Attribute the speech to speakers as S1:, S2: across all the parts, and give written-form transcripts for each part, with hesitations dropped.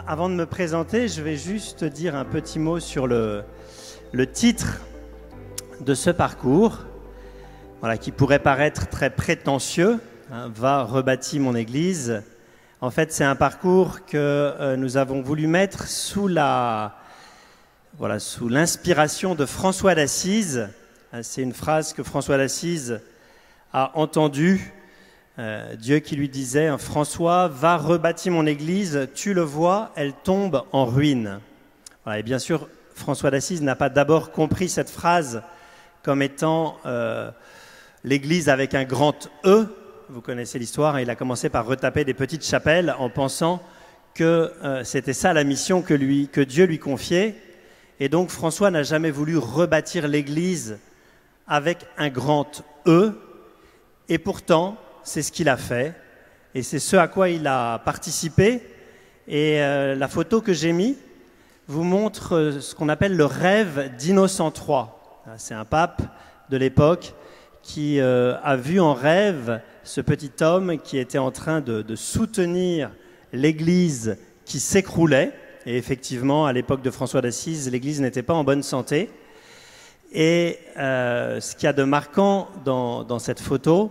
S1: Avant de me présenter, je vais juste dire un petit mot sur le titre de ce parcours, voilà, qui pourrait paraître très prétentieux, hein, « Va rebâtir mon église ». En fait, c'est un parcours que nous avons voulu mettre sous l'inspiration de François d'Assise. C'est une phrase que François d'Assise a entendue. Dieu qui lui disait « François, va rebâtir mon église, tu le vois, elle tombe en ruine ». Voilà, et bien sûr, François d'Assise n'a pas d'abord compris cette phrase comme étant l'église avec un grand E. Vous connaissez l'histoire, hein, il a commencé par retaper des petites chapelles en pensant que c'était ça la mission que Dieu lui confiait. Et donc François n'a jamais voulu rebâtir l'église avec un grand E. Et pourtant, c'est ce qu'il a fait, et c'est ce à quoi il a participé. Et la photo que j'ai mise vous montre ce qu'on appelle le rêve d'Innocent III. C'est un pape de l'époque qui a vu en rêve ce petit homme qui était en train de soutenir l'Église qui s'écroulait. Et effectivement, à l'époque de François d'Assise, l'Église n'était pas en bonne santé. Et ce qu'il y a de marquant dans cette photo,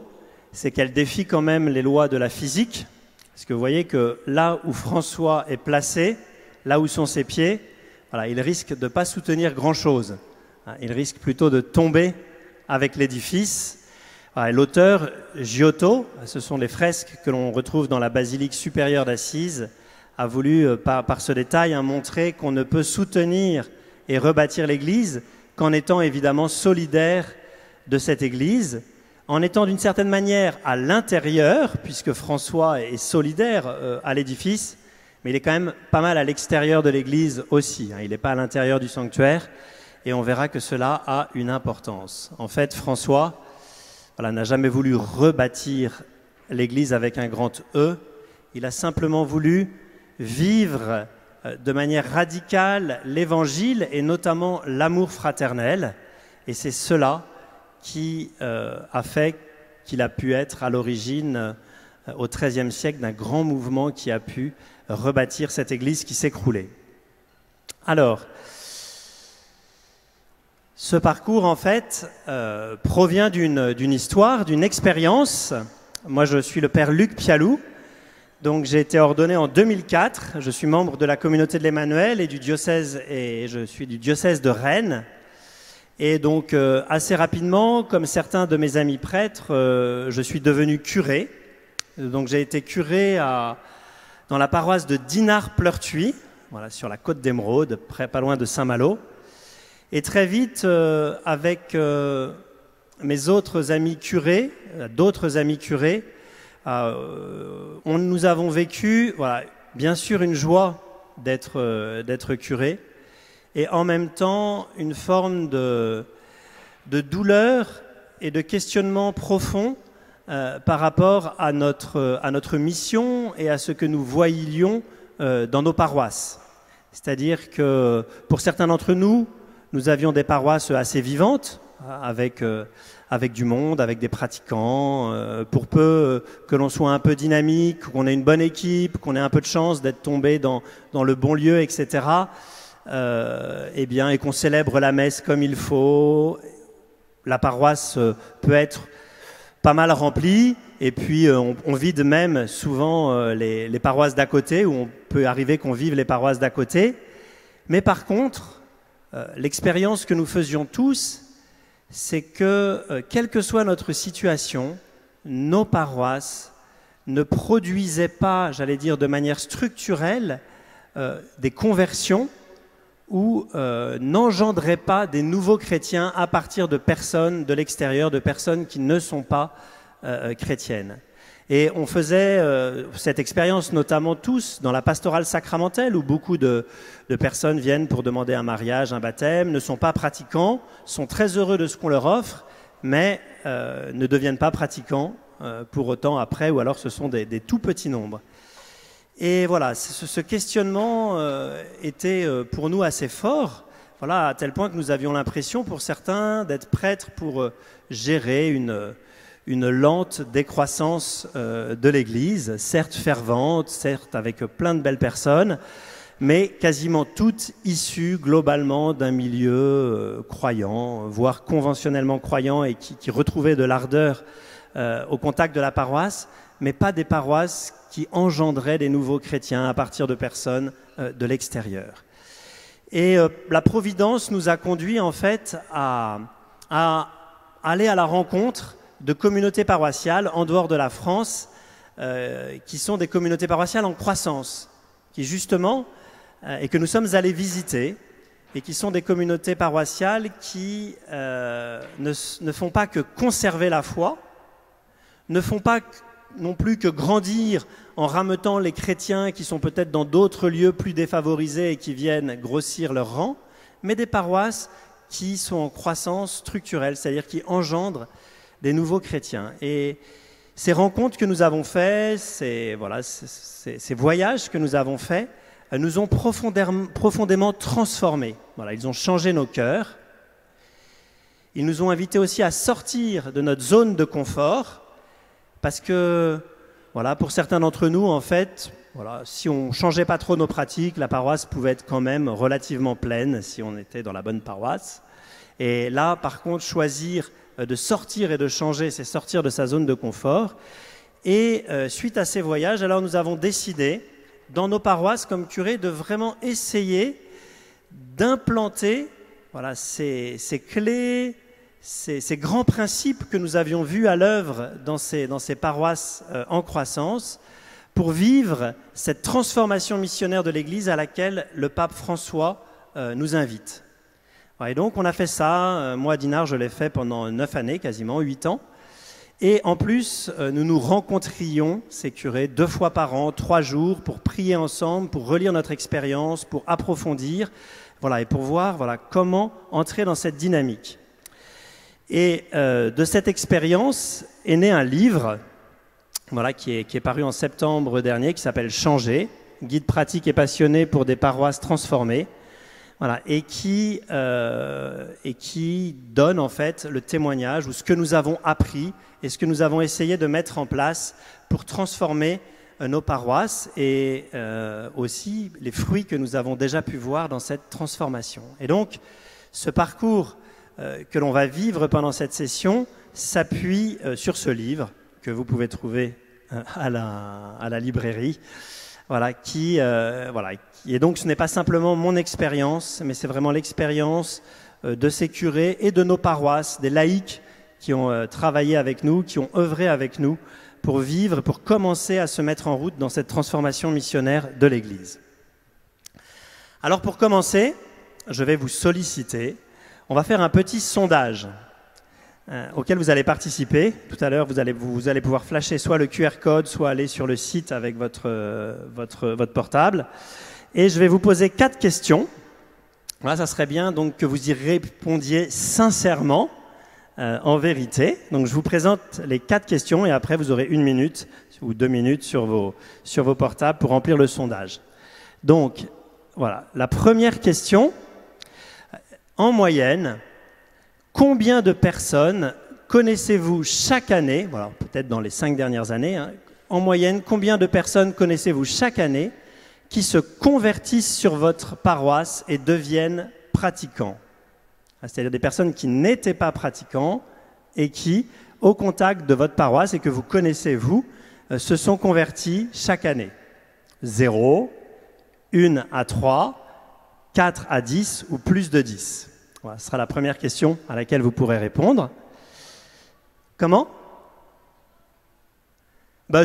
S1: c'est qu'elle défie quand même les lois de la physique, parce que vous voyez que là où François est placé, là où sont ses pieds, voilà, il risque de ne pas soutenir grand-chose. Il risque plutôt de tomber avec l'édifice. Voilà, l'auteur, Giotto, ce sont les fresques que l'on retrouve dans la basilique supérieure d'Assise, a voulu, par ce détail, montrer qu'on ne peut soutenir et rebâtir l'Église qu'en étant évidemment solidaire de cette Église, en étant d'une certaine manière à l'intérieur, puisque François est solidaire à l'édifice, mais il est quand même pas mal à l'extérieur de l'église aussi. Il n'est pas à l'intérieur du sanctuaire, et on verra que cela a une importance. En fait, François n'a jamais voulu rebâtir l'église avec un grand E, il a simplement voulu vivre de manière radicale l'évangile, et notamment l'amour fraternel, et c'est cela qui a fait qu'il a pu être à l'origine, au XIIIe siècle, d'un grand mouvement qui a pu rebâtir cette église qui s'écroulait. Alors, ce parcours, en fait, provient d'une histoire, d'une expérience. Moi, je suis le père Luc Pialou, donc j'ai été ordonné en 2004. Je suis membre de la communauté de l'Emmanuel et je suis du diocèse de Rennes. Et donc, assez rapidement, comme certains de mes amis prêtres, je suis devenu curé. Donc, j'ai été curé dans la paroisse de Dinard-Pleurtuis, voilà, sur la côte d'Émeraude, pas loin de Saint-Malo. Et très vite, avec mes autres amis curés, d'autres amis curés, nous avons vécu, voilà, bien sûr, une joie d'être curé, et en même temps une forme de douleur et de questionnement profond par rapport à notre mission et à ce que nous voyions dans nos paroisses. C'est-à-dire que pour certains d'entre nous, nous avions des paroisses assez vivantes, avec du monde, avec des pratiquants, pour peu que l'on soit un peu dynamique, qu'on ait une bonne équipe, qu'on ait un peu de chance d'être tombé dans le bon lieu, etc., et qu'on célèbre la messe comme il faut. La paroisse peut être pas mal remplie, et puis on vide même souvent les paroisses d'à côté, ou on peut arriver qu'on vive les paroisses d'à côté. Mais par contre, l'expérience que nous faisions tous, c'est que, quelle que soit notre situation, nos paroisses ne produisaient pas, j'allais dire de manière structurelle, des conversions, ou n'engendraient pas des nouveaux chrétiens à partir de personnes de l'extérieur, de personnes qui ne sont pas chrétiennes. Et on faisait cette expérience notamment tous dans la pastorale sacramentelle, où beaucoup de personnes viennent pour demander un mariage, un baptême, ne sont pas pratiquants, sont très heureux de ce qu'on leur offre, mais ne deviennent pas pratiquants pour autant après, ou alors ce sont des tout petits nombres. Et voilà, ce questionnement était pour nous assez fort, voilà, à tel point que nous avions l'impression pour certains d'être prêtres pour gérer une lente décroissance de l'Église, certes fervente, certes avec plein de belles personnes, mais quasiment toutes issues globalement d'un milieu croyant, voire conventionnellement croyant et qui retrouvaient de l'ardeur au contact de la paroisse, mais pas des paroisses qui engendraient des nouveaux chrétiens à partir de personnes de l'extérieur. Et la Providence nous a conduits en fait à aller à la rencontre de communautés paroissiales en dehors de la France, qui sont des communautés paroissiales en croissance, qui justement, et que nous sommes allés visiter, et qui sont des communautés paroissiales qui ne font pas que conserver la foi, ne font pas non plus que grandir en rameutant les chrétiens qui sont peut-être dans d'autres lieux plus défavorisés et qui viennent grossir leur rang, mais des paroisses qui sont en croissance structurelle, c'est-à-dire qui engendrent des nouveaux chrétiens. Et ces rencontres que nous avons faites, ces voyages que nous avons faits, nous ont profondément transformés. Voilà, ils ont changé nos cœurs. Ils nous ont invités aussi à sortir de notre zone de confort, parce que, voilà, pour certains d'entre nous, en fait, voilà, si on ne changeait pas trop nos pratiques, la paroisse pouvait être quand même relativement pleine si on était dans la bonne paroisse. Et là, par contre, choisir de sortir et de changer, c'est sortir de sa zone de confort. Et suite à ces voyages, alors nous avons décidé, dans nos paroisses comme curés, de vraiment essayer d'implanter voilà, ces clés, ces grands principes que nous avions vus à l'œuvre dans ces paroisses en croissance, pour vivre cette transformation missionnaire de l'Église à laquelle le pape François nous invite. Et donc on a fait ça, moi à Dinard je l'ai fait pendant 9 années, quasiment 8 ans, et en plus nous nous rencontrions, ces curés, 2 fois par an, 3 jours, pour prier ensemble, pour relire notre expérience, pour approfondir, voilà, et pour voir voilà, comment entrer dans cette dynamique. Et de cette expérience est né un livre voilà, qui est paru en septembre dernier, qui s'appelle « Changer », guide pratique et passionné pour des paroisses transformées, voilà, et qui donne en fait le témoignage ou ce que nous avons appris et ce que nous avons essayé de mettre en place pour transformer nos paroisses et aussi les fruits que nous avons déjà pu voir dans cette transformation. Et donc, ce parcours que l'on va vivre pendant cette session s'appuie sur ce livre que vous pouvez trouver à la librairie, voilà, et donc ce n'est pas simplement mon expérience, mais c'est vraiment l'expérience de ces curés et de nos paroisses, des laïcs qui ont travaillé avec nous, qui ont œuvré avec nous pour vivre, pour commencer à se mettre en route dans cette transformation missionnaire de l'Église. Alors pour commencer, je vais vous solliciter. On va faire un petit sondage auquel vous allez participer. Tout à l'heure, vous allez pouvoir flasher soit le QR code, soit aller sur le site avec votre portable. Et je vais vous poser 4 questions. Voilà, ça serait bien donc que vous y répondiez sincèrement, en vérité. Donc je vous présente les 4 questions et après vous aurez 1 minute ou 2 minutes sur vos portables pour remplir le sondage. Donc voilà, la première question. En moyenne, combien de personnes connaissez-vous chaque année, voilà, peut-être dans les 5 dernières années, hein, en moyenne, combien de personnes connaissez-vous chaque année qui se convertissent sur votre paroisse et deviennent pratiquants? C'est-à-dire des personnes qui n'étaient pas pratiquants et qui, au contact de votre paroisse et que vous connaissez, vous, se sont convertis chaque année. 0, 1 à 3, 4 à 10 ou plus de 10. Voilà, ce sera la première question à laquelle vous pourrez répondre. Comment ?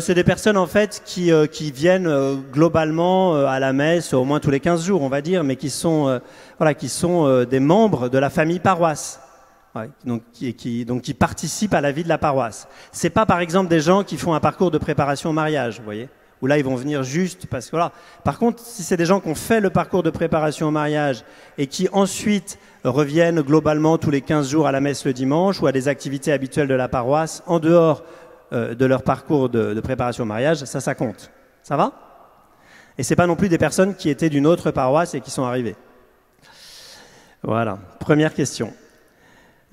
S1: C'est des personnes en fait qui viennent globalement à la messe au moins tous les 15 jours, on va dire, mais qui sont des membres de la famille paroisse, ouais, donc qui participent à la vie de la paroisse. C'est pas par exemple des gens qui font un parcours de préparation au mariage, vous voyez, où là ils vont venir juste parce que voilà. Par contre, si c'est des gens qui ont fait le parcours de préparation au mariage et qui ensuite reviennent globalement tous les 15 jours à la messe le dimanche ou à des activités habituelles de la paroisse en dehors de leur parcours de préparation au mariage, ça compte. Ça va ? Et c'est pas non plus des personnes qui étaient d'une autre paroisse et qui sont arrivées. Voilà, première question.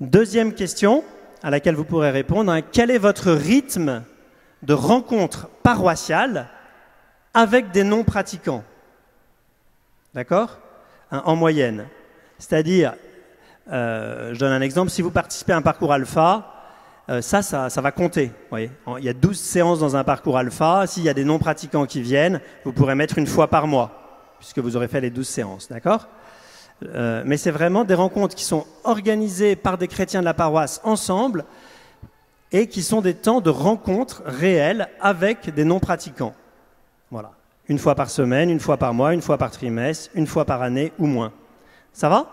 S1: Deuxième question à laquelle vous pourrez répondre, hein, quel est votre rythme de rencontre paroissiale avec des non-pratiquants ? D'accord? En moyenne. C'est-à-dire, je donne un exemple, si vous participez à un parcours alpha, ça va compter. Vous voyez, il y a 12 séances dans un parcours alpha. S'il y a des non-pratiquants qui viennent, vous pourrez mettre une fois par mois, puisque vous aurez fait les 12 séances. D'accord? Mais c'est vraiment des rencontres qui sont organisées par des chrétiens de la paroisse ensemble et qui sont des temps de rencontres réelles avec des non-pratiquants. Voilà. Une fois par semaine, une fois par mois, une fois par trimestre, une fois par année ou moins. Ça va?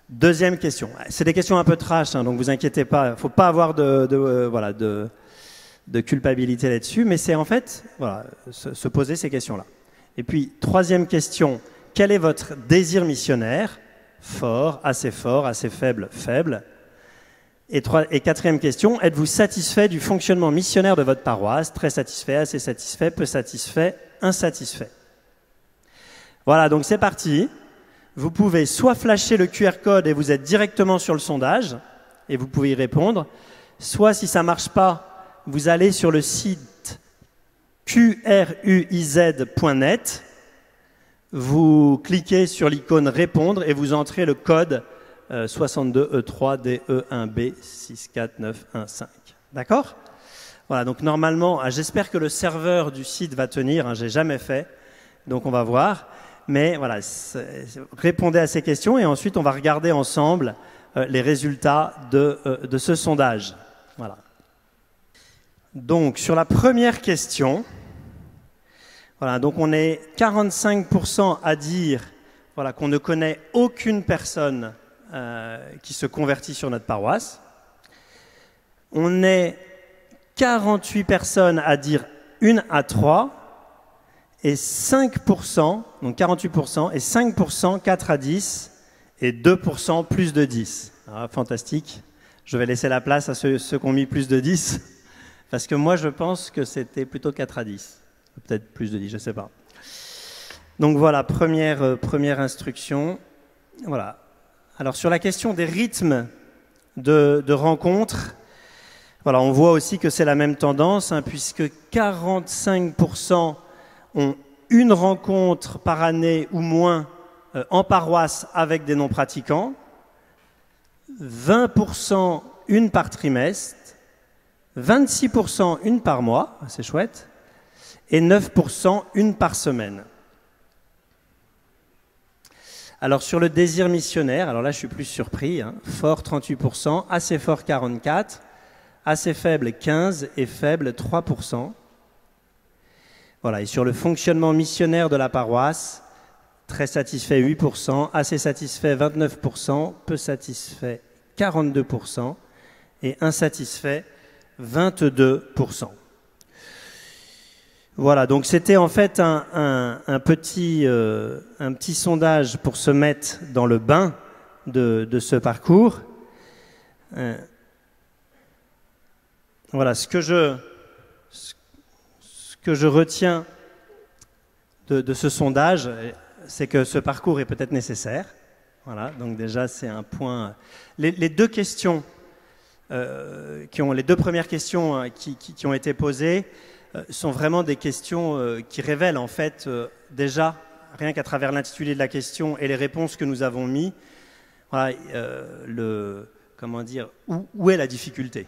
S1: Deuxième question. C'est des questions un peu trash, hein, donc vous inquiétez pas. Il ne faut pas avoir de culpabilité là-dessus, mais c'est en fait se poser ces questions-là. Et puis, troisième question. Quel est votre désir missionnaire? Fort, assez faible, faible. Et quatrième question, êtes-vous satisfait du fonctionnement missionnaire de votre paroisse? Très satisfait, assez satisfait, peu satisfait, insatisfait. Voilà, donc c'est parti. Vous pouvez soit flasher le QR code et vous êtes directement sur le sondage, et vous pouvez y répondre, soit si ça ne marche pas, vous allez sur le site qruiz.net, vous cliquez sur l'icône répondre et vous entrez le code 62E3DE1B64915. D'accord? Voilà, donc normalement, j'espère que le serveur du site va tenir, j'ai jamais fait, donc on va voir. Mais voilà, répondez à ces questions et ensuite on va regarder ensemble les résultats de ce sondage. Voilà. Donc sur la première question, voilà, donc on est 45% à dire voilà, qu'on ne connaît aucune personne qui se convertit sur notre paroisse. On est 48 personnes à dire 1 à 3 et 5%, donc 48%, et 5% 4 à 10 et 2% plus de 10. Ah, fantastique. Je vais laisser la place à ceux qui ont mis plus de 10 parce que moi je pense que c'était plutôt 4 à 10. Peut-être plus de 10, je ne sais pas. Donc voilà, première instruction. Voilà. Alors sur la question des rythmes de rencontres, voilà, on voit aussi que c'est la même tendance, hein, puisque 45% ont une rencontre par année ou moins en paroisse avec des non-pratiquants, 20% une par trimestre, 26% une par mois, c'est chouette, et 9% une par semaine. Alors sur le désir missionnaire, alors là je suis plus surpris, hein, fort 38%, assez fort 44%, assez faible 15% et faible 3%. Voilà, et sur le fonctionnement missionnaire de la paroisse, très satisfait 8%, assez satisfait 29%, peu satisfait 42% et insatisfait 22%. Voilà, donc c'était en fait un petit sondage pour se mettre dans le bain de ce parcours. Voilà, ce que je retiens de ce sondage, c'est que ce parcours est peut-être nécessaire. Voilà, donc déjà c'est un point. Les deux questions, les deux premières questions qui ont été posées, sont vraiment des questions qui révèlent en fait déjà, rien qu'à travers l'intitulé de la question et les réponses que nous avons mis, voilà, où est la difficulté.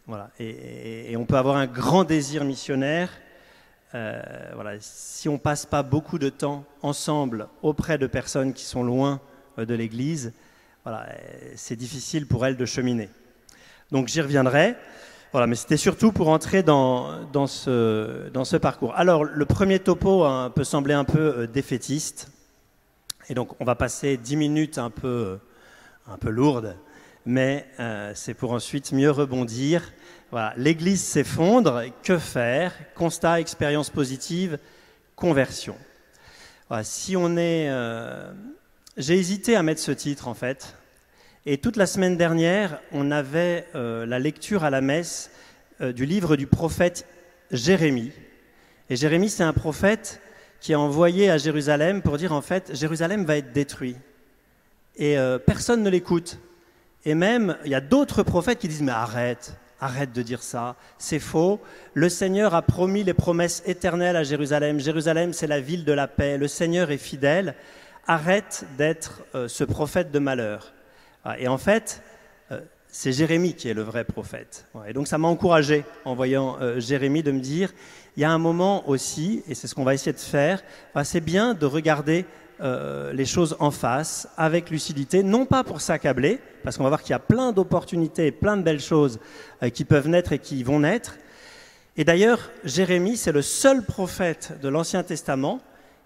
S1: Voilà, et on peut avoir un grand désir missionnaire. Voilà, si on ne passe pas beaucoup de temps ensemble auprès de personnes qui sont loin de l'Église, voilà, c'est difficile pour elles de cheminer. Donc j'y reviendrai. Voilà, mais c'était surtout pour entrer dans ce parcours. Alors, le premier topo peut sembler un peu défaitiste. Et donc, on va passer 10 minutes un peu lourdes, mais c'est pour ensuite mieux rebondir. Voilà, l'Église s'effondre, que faire? Constat, expérience positive, conversion. Voilà, si on est... J'ai hésité à mettre ce titre, en fait. Et toute la semaine dernière, on avait la lecture à la messe du livre du prophète Jérémie. Et Jérémie, c'est un prophète qui est envoyé à Jérusalem pour dire, en fait, Jérusalem va être détruit. Et personne ne l'écoute. Et même, il y a d'autres prophètes qui disent, mais arrête, arrête de dire ça, c'est faux. Le Seigneur a promis les promesses éternelles à Jérusalem. Jérusalem, c'est la ville de la paix. Le Seigneur est fidèle. Arrête d'être ce prophète de malheur. Et en fait, c'est Jérémie qui est le vrai prophète. Et donc ça m'a encouragé en voyant Jérémie de me dire, il y a un moment aussi, et c'est ce qu'on va essayer de faire, c'est bien de regarder les choses en face, avec lucidité, non pas pour s'accabler, parce qu'on va voir qu'il y a plein d'opportunités, plein de belles choses qui peuvent naître et qui vont naître. Et d'ailleurs, Jérémie, c'est le seul prophète de l'Ancien Testament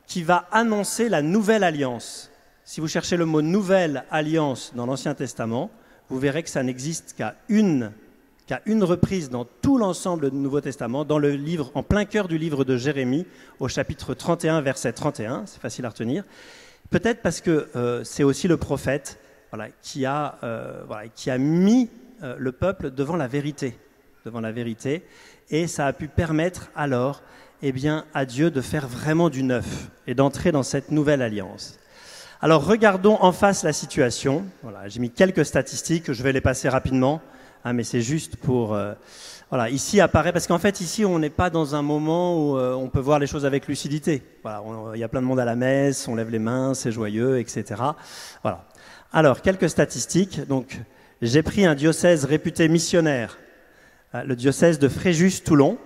S1: qui va annoncer la nouvelle alliance. Si vous cherchez le mot « nouvelle alliance » dans l'Ancien Testament, vous verrez que ça n'existe qu'à une reprise dans tout l'ensemble du Nouveau Testament, dans le livre, en plein cœur du livre de Jérémie, au chapitre 31, verset 31, c'est facile à retenir. Peut-être parce que c'est aussi le prophète qui a mis le peuple devant la vérité, et ça a pu permettre alors à Dieu de faire vraiment du neuf et d'entrer dans cette nouvelle alliance. Alors regardons en face la situation. Voilà, j'ai mis quelques statistiques, je vais les passer rapidement. Mais c'est juste pour... ici apparaît... Parce qu'en fait, ici, on n'est pas dans un moment où on peut voir les choses avec lucidité. Voilà, il y a plein de monde à la messe, on lève les mains, c'est joyeux, etc. Voilà. Alors, quelques statistiques. Donc, j'ai pris un diocèse réputé missionnaire, le diocèse de Fréjus-Toulon.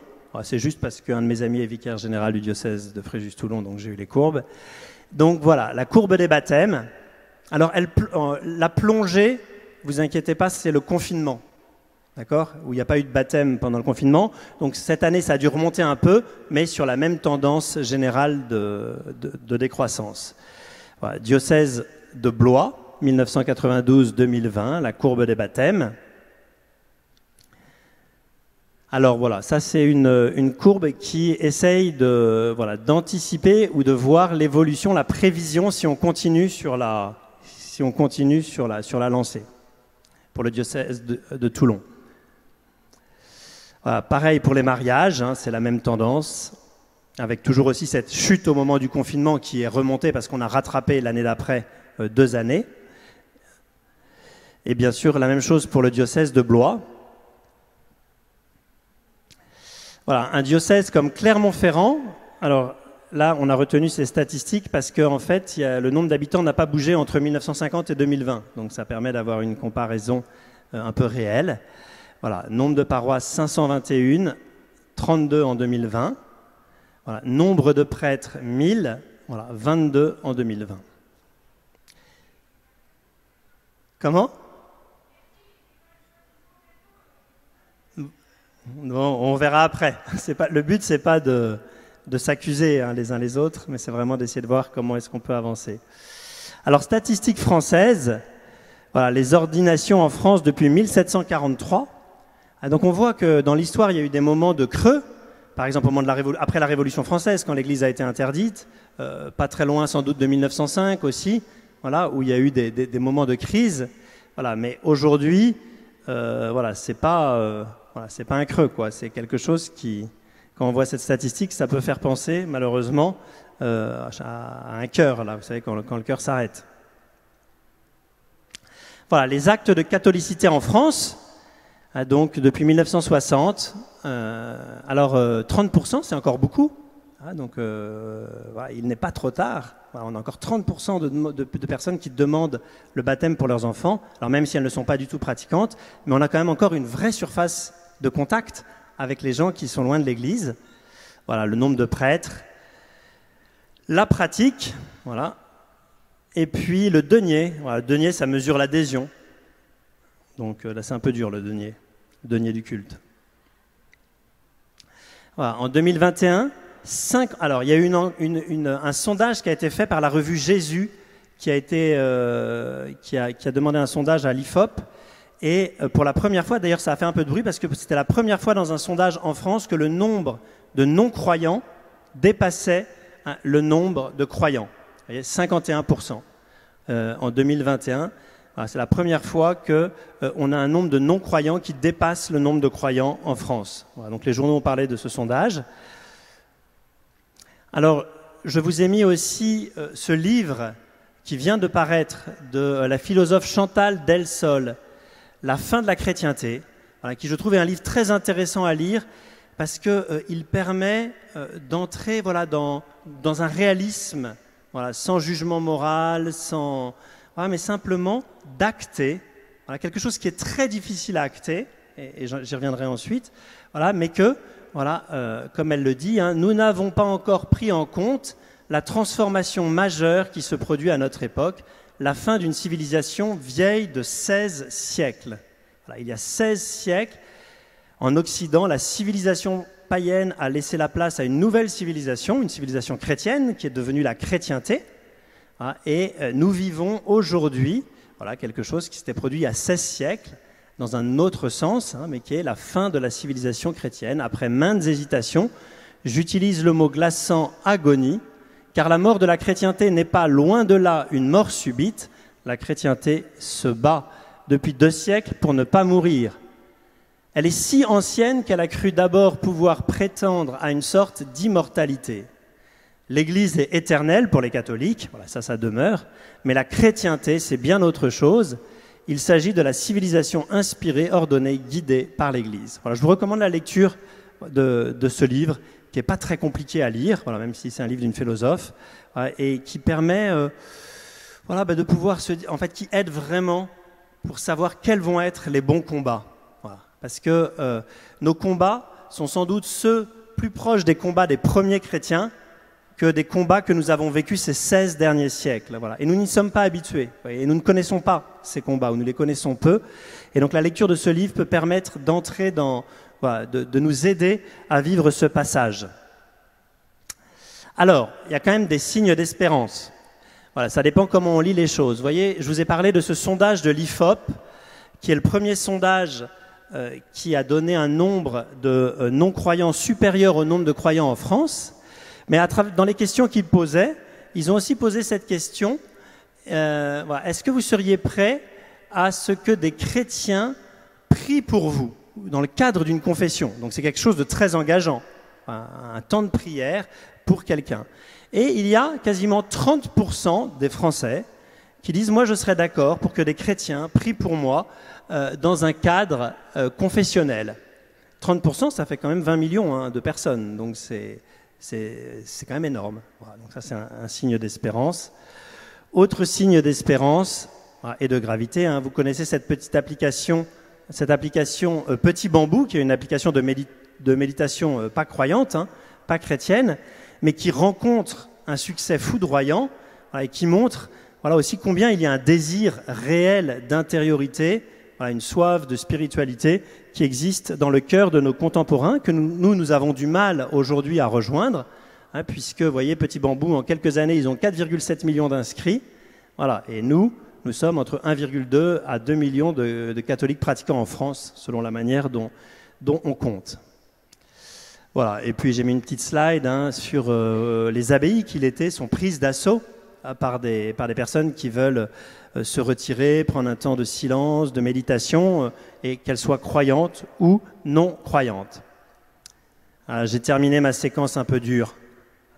S1: C'est juste parce qu'un de mes amis est vicaire général du diocèse de Fréjus-Toulon, donc j'ai eu les courbes. Donc voilà, la courbe des baptêmes. Alors, la plongée, vous inquiétez pas, c'est le confinement. D'accord ? Où il n'y a pas eu de baptême pendant le confinement. Donc cette année, ça a dû remonter un peu, mais sur la même tendance générale de décroissance. Voilà. Diocèse de Blois, 1992-2020, la courbe des baptêmes. Alors voilà, ça c'est une courbe qui essaye d'anticiper ou de voir l'évolution, la prévision si on continue sur la lancée pour le diocèse de Toulon. Voilà, pareil pour les mariages, c'est la même tendance, avec toujours aussi cette chute au moment du confinement qui est remontée parce qu'on a rattrapé l'année d'après 2 années. Et bien sûr, la même chose pour le diocèse de Blois. Voilà, un diocèse comme Clermont-Ferrand, alors là, on a retenu ces statistiques parce qu'en fait, le nombre d'habitants n'a pas bougé entre 1950 et 2020. Donc ça permet d'avoir une comparaison un peu réelle. Voilà, nombre de paroisses 521, 32 en 2020. Voilà, nombre de prêtres 1000, 22 en 2020. Comment ? Bon, on verra après. Le but, c'est pas de s'accuser les uns les autres, mais c'est vraiment d'essayer de voir comment est-ce qu'on peut avancer. Alors, statistiques françaises, les ordinations en France depuis 1743. Donc on voit que dans l'histoire, il y a eu des moments de creux, par exemple au moment après la Révolution française, quand l'Église a été interdite, pas très loin sans doute de 1905 aussi, où il y a eu des moments de crise. Mais aujourd'hui, c'est pas un creux, quoi. C'est quelque chose qui, quand on voit cette statistique, ça peut faire penser malheureusement à un cœur, vous savez, quand le cœur s'arrête. Voilà, les actes de catholicité en France. Donc depuis 1960, 30%, c'est encore beaucoup. Il n'est pas trop tard. On a encore 30% de personnes qui demandent le baptême pour leurs enfants, alors même si elles ne sont pas du tout pratiquantes, mais on a quand même encore une vraie surface de contact avec les gens qui sont loin de l'Église. Voilà, le nombre de prêtres, la pratique, et puis le denier. Le denier, ça mesure l'adhésion. Donc là, c'est un peu dur, le denier du culte. En 2021, il y a eu un sondage qui a été fait par la revue Jésus, qui a demandé un sondage à l'IFOP. Et pour la première fois, d'ailleurs, ça a fait un peu de bruit, parce que c'était la première fois dans un sondage en France que le nombre de non-croyants dépassait le nombre de croyants. Vous voyez, 51% en 2021. C'est la première fois qu'on a un nombre de non-croyants qui dépasse le nombre de croyants en France. Donc les journaux ont parlé de ce sondage. Alors, je vous ai mis aussi ce livre qui vient de paraître de la philosophe Chantal Delsol, La fin de la chrétienté. voilà, qui je trouve est un livre très intéressant à lire parce qu'il permet d'entrer voilà, dans un réalisme, voilà, sans jugement moral, voilà, mais simplement d'acter voilà, quelque chose qui est très difficile à acter, et j'y reviendrai ensuite, voilà, mais que, voilà, comme elle le dit, hein, nous n'avons pas encore pris en compte la transformation majeure qui se produit à notre époque, la fin d'une civilisation vieille de 16 siècles. Voilà, il y a 16 siècles, en Occident, la civilisation païenne a laissé la place à une nouvelle civilisation, une civilisation chrétienne qui est devenue la chrétienté. Voilà, et nous vivons aujourd'hui voilà, quelque chose qui s'était produit il y a 16 siècles, dans un autre sens, hein, mais qui est la fin de la civilisation chrétienne. Après maintes hésitations, j'utilise le mot glaçant « agonie », car la mort de la chrétienté n'est pas loin de là une mort subite. La chrétienté se bat depuis 2 siècles pour ne pas mourir. Elle est si ancienne qu'elle a cru d'abord pouvoir prétendre à une sorte d'immortalité. L'Église est éternelle pour les catholiques, voilà, ça demeure, mais la chrétienté, c'est bien autre chose. Il s'agit de la civilisation inspirée, ordonnée, guidée par l'Église. Voilà, je vous recommande la lecture de ce livre, qui n'est pas très compliqué à lire, voilà, même si c'est un livre d'une philosophe, et qui permet voilà, de pouvoir en fait, qui aide vraiment pour savoir quels vont être les bons combats. Voilà. Parce que nos combats sont sans doute ceux plus proches des combats des premiers chrétiens que des combats que nous avons vécus ces 16 derniers siècles. Voilà. Et nous n'y sommes pas habitués, et nous ne connaissons pas ces combats, ou nous les connaissons peu. Et donc la lecture de ce livre peut permettre d'entrer dans, voilà, de nous aider à vivre ce passage. Alors, il y a quand même des signes d'espérance. Voilà, ça dépend comment on lit les choses. Vous voyez, je vous ai parlé de ce sondage de l'IFOP, qui est le premier sondage qui a donné un nombre de non-croyants supérieur au nombre de croyants en France. Mais dans les questions qu'ils posaient, ils ont aussi posé cette question, voilà, est-ce que vous seriez prêt à ce que des chrétiens prient pour vous, dans le cadre d'une confession? Donc c'est quelque chose de très engageant, un temps de prière pour quelqu'un. Et il y a quasiment 30% des Français qui disent « moi je serais d'accord pour que des chrétiens prient pour moi dans un cadre confessionnel ». 30%, ça fait quand même 20 millions hein, de personnes, donc c'est quand même énorme. Voilà, donc ça, c'est un signe d'espérance. Autre signe d'espérance voilà, et de gravité, hein, vous connaissez cette petite application, Petit Bambou, qui est une application de méditation pas croyante, hein, pas chrétienne, mais qui rencontre un succès foudroyant voilà, et qui montre voilà, aussi combien il y a un désir réel d'intériorité, voilà, une soif de spiritualité qui existe dans le cœur de nos contemporains, que nous avons du mal aujourd'hui à rejoindre, hein, puisque, vous voyez, Petit Bambou, en quelques années, ils ont 4,7 millions d'inscrits, voilà, et nous sommes entre 1,2 à 2 millions de catholiques pratiquants en France, selon la manière dont on compte. Voilà, et puis j'ai mis une petite slide hein, sur les abbayes qui l'été sont prises d'assaut par des personnes qui veulent se retirer, prendre un temps de silence, de méditation, et qu'elles soient croyantes ou non croyantes. J'ai terminé ma séquence un peu dure,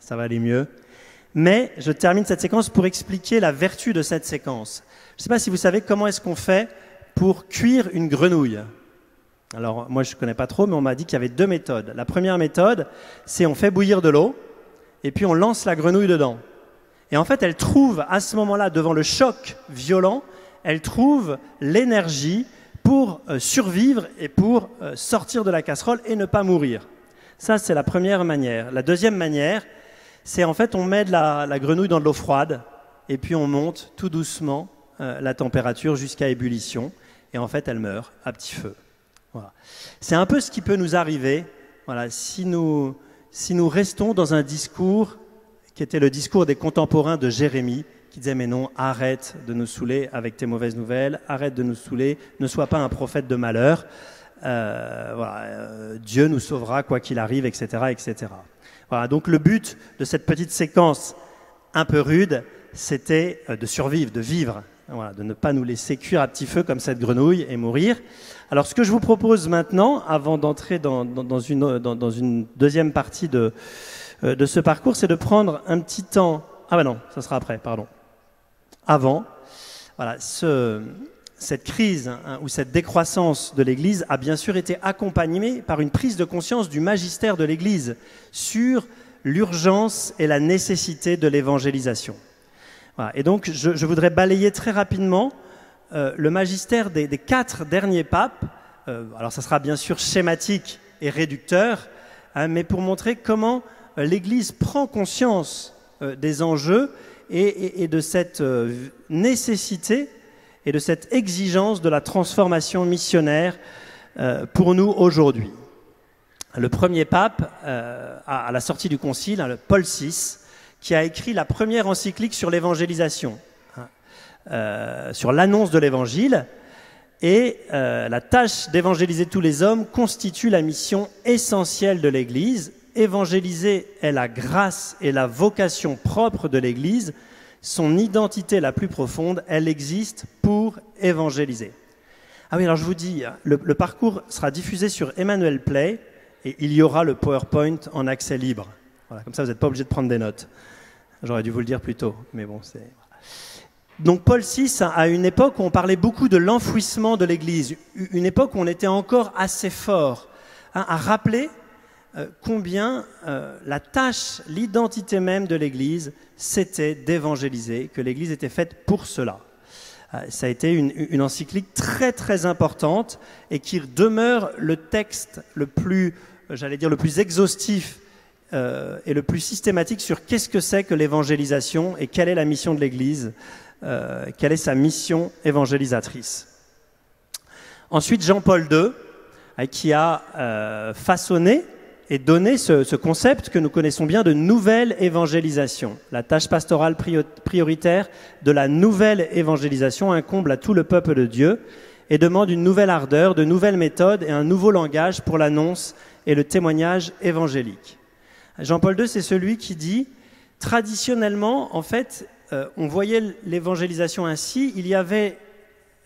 S1: ça va aller mieux. Mais je termine cette séquence pour expliquer la vertu de cette séquence. Je ne sais pas si vous savez comment est-ce qu'on fait pour cuire une grenouille. Alors moi je ne connais pas trop, mais on m'a dit qu'il y avait 2 méthodes. La première méthode, c'est on fait bouillir de l'eau, et puis on lance la grenouille dedans. Et en fait, elle trouve à ce moment-là, devant le choc violent, elle trouve l'énergie pour survivre et pour sortir de la casserole et ne pas mourir. Ça, c'est la première manière. La deuxième manière, c'est en fait, on met de la grenouille dans de l'eau froide et puis on monte tout doucement la température jusqu'à ébullition. Et en fait, elle meurt à petit feu. Voilà. C'est un peu ce qui peut nous arriver voilà, si nous restons dans un discours qui était le discours des contemporains de Jérémie, qui disait « Mais non, arrête de nous saouler avec tes mauvaises nouvelles, arrête de nous saouler, ne sois pas un prophète de malheur, voilà, Dieu nous sauvera quoi qu'il arrive, etc. etc. » Voilà, donc le but de cette petite séquence un peu rude, c'était de survivre, de vivre, voilà, de ne pas nous laisser cuire à petit feu comme cette grenouille et mourir. Alors ce que je vous propose maintenant, avant d'entrer dans une deuxième partie de ce parcours, c'est de prendre un petit temps... Ah ben non, ça sera après, pardon. Avant, voilà, cette crise ou cette décroissance de l'Église a bien sûr été accompagnée par une prise de conscience du magistère de l'Église sur l'urgence et la nécessité de l'évangélisation. Voilà. Et donc, je voudrais balayer très rapidement le magistère des 4 derniers papes. Alors, ça sera bien sûr schématique et réducteur, mais pour montrer comment l'Église prend conscience des enjeux et de cette nécessité et de cette exigence de la transformation missionnaire pour nous aujourd'hui. Le premier pape, à la sortie du concile, Paul VI, qui a écrit la première encyclique sur l'évangélisation, sur l'annonce de l'évangile, et la tâche d'évangéliser tous les hommes constitue la mission essentielle de l'Église. Évangéliser est la grâce et la vocation propre de l'Église. Son identité la plus profonde, elle existe pour évangéliser. Ah oui, alors je vous dis, le parcours sera diffusé sur Emmanuel Play et il y aura le PowerPoint en accès libre. Voilà, comme ça, vous n'êtes pas obligé de prendre des notes. J'aurais dû vous le dire plus tôt, mais bon, c'est... Donc Paul VI, à une époque où on parlait beaucoup de l'enfouissement de l'Église, une époque où on était encore assez fort, à rappeler combien la tâche, l'identité même de l'Église, c'était d'évangéliser, que l'Église était faite pour cela. Ça a été une encyclique très très importante et qui demeure le texte le plus, j'allais dire, le plus exhaustif et le plus systématique sur qu'est-ce que c'est que l'évangélisation et quelle est la mission de l'Église, quelle est sa mission évangélisatrice. Ensuite, Jean-Paul II, qui a façonné et donné ce concept que nous connaissons bien de nouvelle évangélisation. La tâche pastorale prioritaire de la nouvelle évangélisation incombe à tout le peuple de Dieu et demande une nouvelle ardeur, de nouvelles méthodes et un nouveau langage pour l'annonce et le témoignage évangélique. Jean-Paul II, c'est celui qui dit, traditionnellement, en fait, on voyait l'évangélisation ainsi, il y avait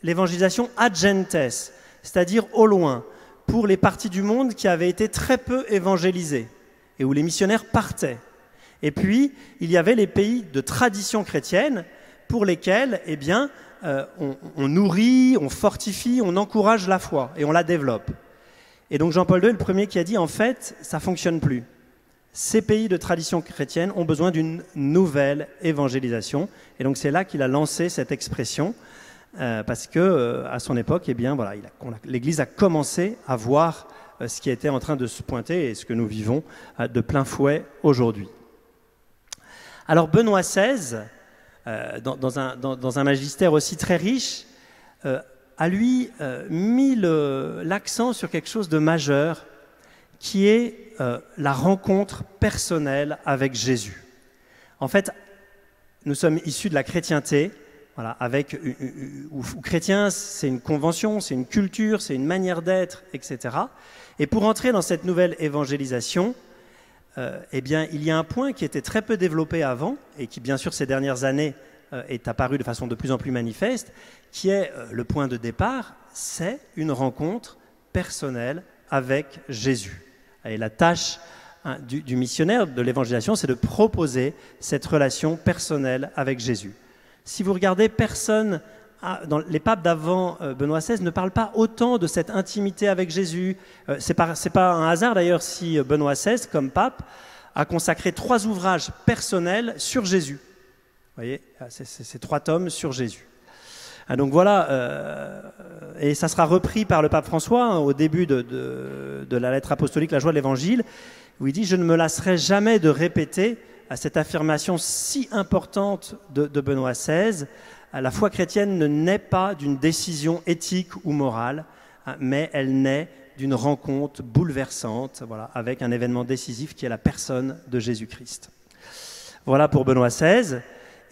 S1: l'évangélisation ad gentes, c'est-à-dire au loin, pour les parties du monde qui avaient été très peu évangélisées et où les missionnaires partaient. Et puis, il y avait les pays de tradition chrétienne pour lesquels, eh bien, on nourrit, on fortifie, on encourage la foi et on la développe. Et donc Jean-Paul II est le premier qui a dit, en fait, ça ne fonctionne plus. Ces pays de tradition chrétienne ont besoin d'une nouvelle évangélisation. Et donc c'est là qu'il a lancé cette expression, parce que à son époque, eh bien, voilà, l'Église a commencé à voir ce qui était en train de se pointer et ce que nous vivons de plein fouet aujourd'hui. Alors Benoît XVI, dans un magistère aussi très riche, a lui mis l'accent sur quelque chose de majeur, qui est la rencontre personnelle avec Jésus. En fait, nous sommes issus de la chrétienté, voilà, où chrétien, c'est une convention, c'est une culture, c'est une manière d'être, etc. Et pour entrer dans cette nouvelle évangélisation, eh bien, il y a un point qui était très peu développé avant, et qui, bien sûr, ces dernières années, est apparu de façon de plus en plus manifeste, qui est le point de départ, c'est une rencontre personnelle avec Jésus. Et la tâche du missionnaire de l'évangélisation, c'est de proposer cette relation personnelle avec Jésus. Si vous regardez, personne, dans les papes d'avant Benoît XVI, ne parle pas autant de cette intimité avec Jésus. C'est pas un hasard d'ailleurs si Benoît XVI, comme pape, a consacré 3 ouvrages personnels sur Jésus. Vous voyez, c'est 3 tomes sur Jésus. Donc voilà, et ça sera repris par le pape François au début de la lettre apostolique La joie de l'Évangile, où il dit « Je ne me lasserai jamais de répéter à cette affirmation si importante de Benoît XVI, la foi chrétienne ne naît pas d'une décision éthique ou morale, mais elle naît d'une rencontre bouleversante, voilà, avec un événement décisif qui est la personne de Jésus-Christ. » Voilà pour Benoît XVI.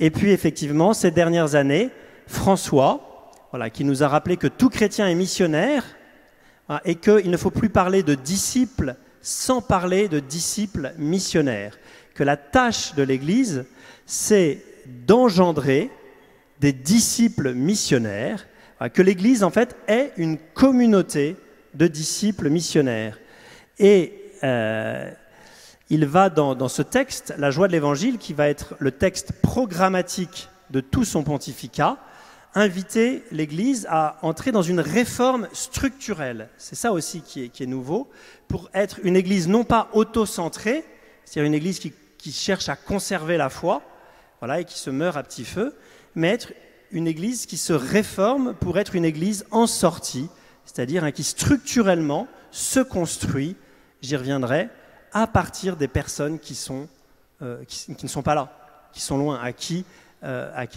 S1: Et puis effectivement, ces dernières années, François, voilà, qui nous a rappelé que tout chrétien est missionnaire, voilà, et qu'il ne faut plus parler de disciples sans parler de disciples missionnaires. Que la tâche de l'Église, c'est d'engendrer des disciples missionnaires, voilà, que l'Église, en fait, est une communauté de disciples missionnaires. Et il va dans ce texte, La joie de l'Évangile, qui va être le texte programmatique de tout son pontificat, invité l'Église à entrer dans une réforme structurelle. C'est ça aussi qui est nouveau, pour être une Église non pas auto-centrée, c'est-à-dire une Église qui cherche à conserver la foi, voilà, et qui se meurt à petit feu, mais être une Église qui se réforme pour être une Église en sortie, c'est-à-dire qui structurellement se construit, j'y reviendrai, à partir des personnes qui ne sont pas là, qui sont loin, à qui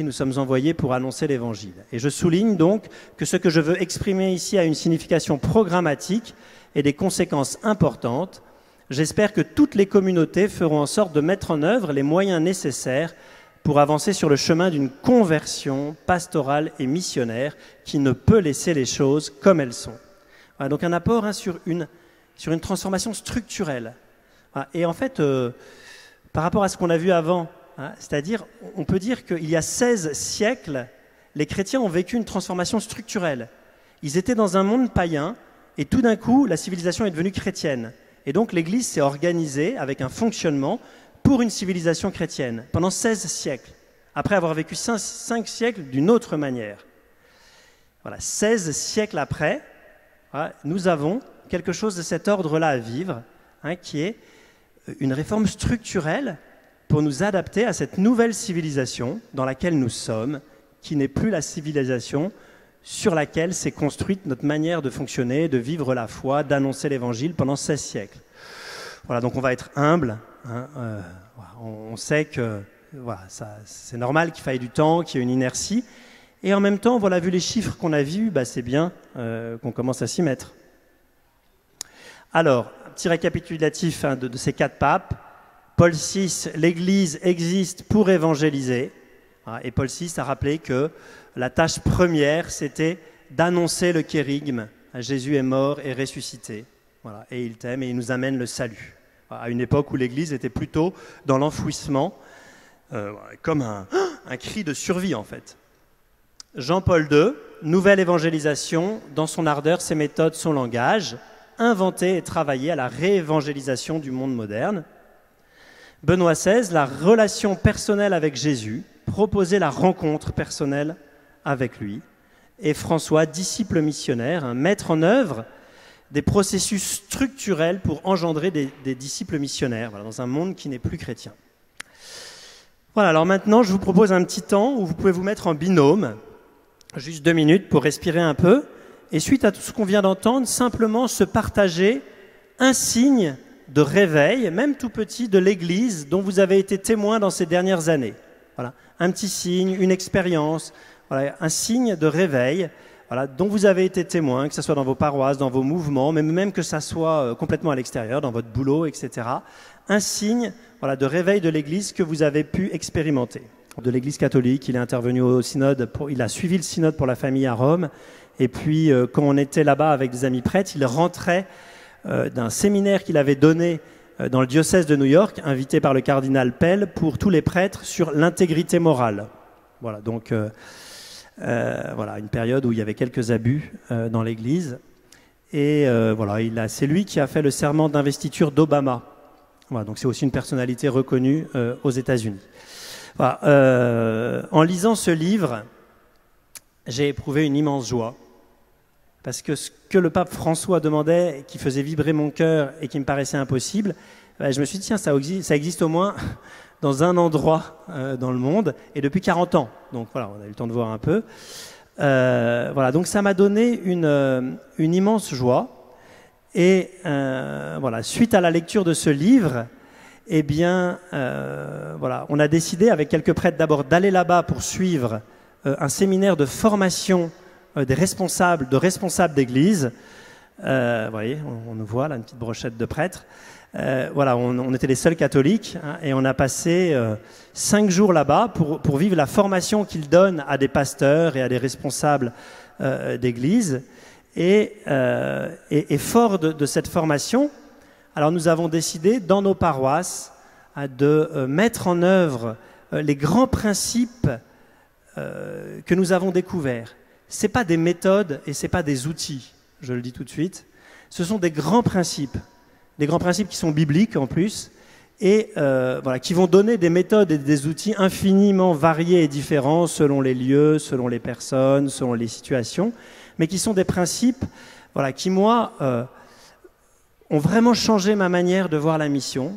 S1: nous sommes envoyés pour annoncer l'Évangile. Et je souligne donc que ce que je veux exprimer ici a une signification programmatique et des conséquences importantes. J'espère que toutes les communautés feront en sorte de mettre en œuvre les moyens nécessaires pour avancer sur le chemin d'une conversion pastorale et missionnaire qui ne peut laisser les choses comme elles sont. Voilà, donc un apport sur une transformation structurelle. Voilà, et en fait, par rapport à ce qu'on a vu avant, c'est-à-dire, on peut dire qu'il y a 16 siècles, les chrétiens ont vécu une transformation structurelle. Ils étaient dans un monde païen, et tout d'un coup, la civilisation est devenue chrétienne. Et donc, l'Église s'est organisée avec un fonctionnement pour une civilisation chrétienne, pendant 16 siècles, après avoir vécu 5 siècles d'une autre manière. Voilà, 16 siècles après, nous avons quelque chose de cet ordre-là à vivre, qui est une réforme structurelle pour nous adapter à cette nouvelle civilisation dans laquelle nous sommes, qui n'est plus la civilisation sur laquelle s'est construite notre manière de fonctionner, de vivre la foi, d'annoncer l'Évangile pendant 16 siècles. Voilà, donc on va être humble. On sait que c'est normal qu'il faille du temps, qu'il y ait une inertie. Et en même temps, voilà, vu les chiffres qu'on a vus, c'est bien qu'on commence à s'y mettre. Alors, un petit récapitulatif de ces 4 papes. Paul VI, l'Église existe pour évangéliser. Et Paul VI a rappelé que la tâche première, c'était d'annoncer le kérygme. Jésus est mort et ressuscité. Voilà, et il t'aime et il nous amène le salut. À une époque où l'Église était plutôt dans l'enfouissement, comme un cri de survie en fait. Jean-Paul II, nouvelle évangélisation, dans son ardeur, ses méthodes, son langage, inventer et travailler à la réévangélisation du monde moderne. Benoît XVI, la relation personnelle avec Jésus, proposer la rencontre personnelle avec lui. Et François, disciple missionnaire, mettre en œuvre des processus structurels pour engendrer des disciples missionnaires, voilà, dans un monde qui n'est plus chrétien. Voilà, alors maintenant, je vous propose un petit temps où vous pouvez vous mettre en binôme, juste 2 minutes pour respirer un peu, et suite à tout ce qu'on vient d'entendre, simplement se partager un signe de réveil, même tout petit, de l'Église dont vous avez été témoin dans ces dernières années. Voilà, un petit signe, une expérience, voilà, un signe de réveil, voilà, dont vous avez été témoin, que ce soit dans vos paroisses, dans vos mouvements, même que ça soit complètement à l'extérieur, dans votre boulot, etc. Un signe, voilà, de réveil de l'Église que vous avez pu expérimenter. De l'Église catholique, il est intervenu au synode, il a suivi le synode pour la famille à Rome, et puis quand on était là-bas avec des amis prêtres, il rentrait d'un séminaire qu'il avait donné dans le diocèse de New York, invité par le cardinal Pell, pour tous les prêtres sur l'intégrité morale. Voilà, donc voilà, une période où il y avait quelques abus dans l'Église. Et voilà, c'est lui qui a fait le serment d'investiture d'Obama. Voilà, donc c'est aussi une personnalité reconnue aux États-Unis. Voilà, en lisant ce livre, j'ai éprouvé une immense joie. Parce que ce que le pape François demandait, qui faisait vibrer mon cœur et qui me paraissait impossible, je me suis dit, tiens, ça existe au moins dans un endroit dans le monde, et depuis 40 ans. Donc voilà, on a eu le temps de voir un peu. Voilà, donc ça m'a donné une immense joie. Et voilà, suite à la lecture de ce livre, eh bien, voilà, on a décidé avec quelques prêtres d'abord d'aller là-bas pour suivre un séminaire de formation des responsables d'église. Vous voyez, on nous voit là, une petite brochette de prêtres. Voilà, on était les seuls catholiques, et on a passé 5 jours là-bas pour vivre la formation qu'ils donnent à des pasteurs et à des responsables d'église. Et fort de cette formation, alors nous avons décidé dans nos paroisses de mettre en œuvre les grands principes que nous avons découverts. Ce n'est pas des méthodes et ce n'est pas des outils, je le dis tout de suite. Ce sont des grands principes qui sont bibliques en plus, et voilà, qui vont donner des méthodes et des outils infiniment variés et différents selon les lieux, selon les personnes, selon les situations, mais qui sont des principes voilà, qui, moi, ont vraiment changé ma manière de voir la mission.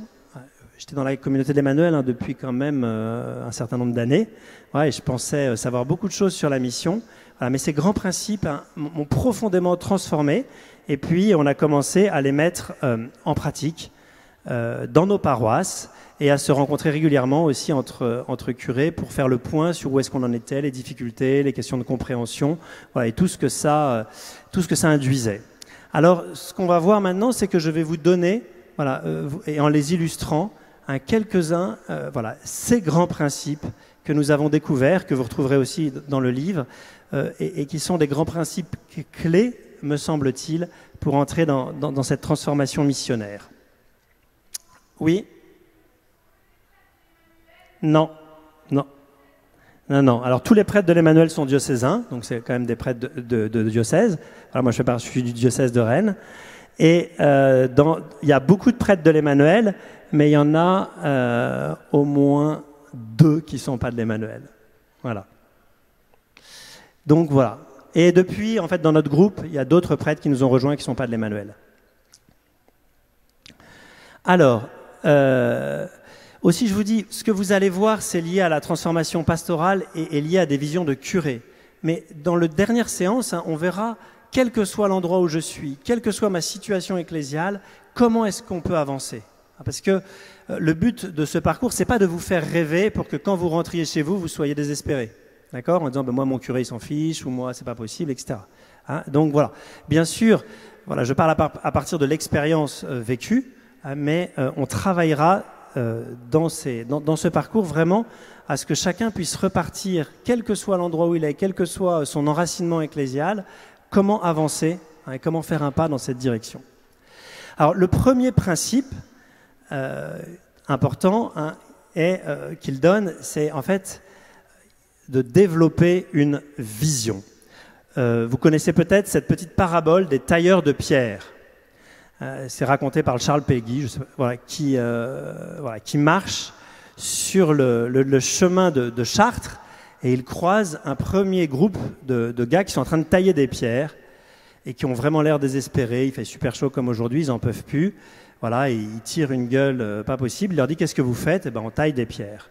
S1: J'étais dans la communauté d'Emmanuel depuis quand même un certain nombre d'années, ouais, et je pensais savoir beaucoup de choses sur la mission, voilà, mais ces grands principes m'ont profondément transformé, et puis on a commencé à les mettre en pratique dans nos paroisses et à se rencontrer régulièrement aussi entre curés pour faire le point sur où est-ce qu'on en était, les difficultés, les questions de compréhension, voilà, et tout ce que ça induisait. Alors, ce qu'on va voir maintenant, c'est que je vais vous donner, voilà, et en les illustrant, quelques-uns, voilà, ces grands principes que nous avons découverts, que vous retrouverez aussi dans le livre, et qui sont des grands principes clés, me semble-t-il, pour entrer dans cette transformation missionnaire. Oui? Non. Non. Non, non. Alors, tous les prêtres de l'Emmanuel sont diocésains, donc c'est quand même des prêtres de diocèse. Alors, moi, je suis du diocèse de Rennes. Et il y a beaucoup de prêtres de l'Emmanuel, mais il y en a au moins 2 qui ne sont pas de l'Emmanuel. Voilà. Donc, voilà. Et depuis, en fait, dans notre groupe, il y a d'autres prêtres qui nous ont rejoints qui ne sont pas de l'Emmanuel. Alors, aussi, je vous dis, ce que vous allez voir, c'est lié à la transformation pastorale et lié à des visions de curés. Mais dans la dernière séance, on verra, quel que soit l'endroit où je suis, quelle que soit ma situation ecclésiale, comment est-ce qu'on peut avancer? Parce que le but de ce parcours, c'est pas de vous faire rêver pour que quand vous rentriez chez vous, vous soyez désespérés. D'accord? En disant, moi, mon curé, il s'en fiche, ou moi, c'est pas possible, etc. Hein? Donc, voilà. Bien sûr, voilà, je parle à partir de l'expérience vécue, mais on travaillera dans ce parcours vraiment à ce que chacun puisse repartir, quel que soit l'endroit où il est, quel que soit son enracinement ecclésial, comment avancer et comment faire un pas dans cette direction. Alors, le premier principe important qu'il donne, c'est en fait de développer une vision. Vous connaissez peut-être cette petite parabole des tailleurs de pierre. C'est raconté par Charles Péguy, voilà, qui marche sur le chemin de Chartres et il croise un premier groupe de gars qui sont en train de tailler des pierres et qui ont vraiment l'air désespérés. Il fait super chaud comme aujourd'hui, ils n'en peuvent plus. Voilà, et ils tirent une gueule pas possible. Il leur dit « Qu'est-ce que vous faites ?» Eh ben, on taille des pierres.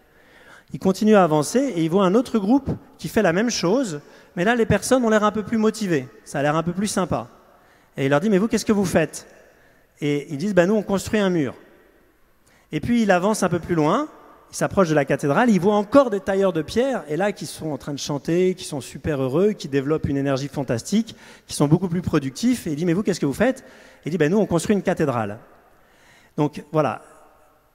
S1: Ils continuent à avancer et ils voient un autre groupe qui fait la même chose, mais là, les personnes ont l'air un peu plus motivées. Ça a l'air un peu plus sympa. Et il leur dit « Mais vous, qu'est-ce que vous faites ?» Et ils disent, nous, on construit un mur. Et puis, il avance un peu plus loin, il s'approche de la cathédrale, il voit encore des tailleurs de pierre, et là, qui sont en train de chanter, qui sont super heureux, qui développent une énergie fantastique, qui sont beaucoup plus productifs. Et il dit, mais vous, qu'est-ce que vous faites? Il dit, nous, on construit une cathédrale. Donc, voilà.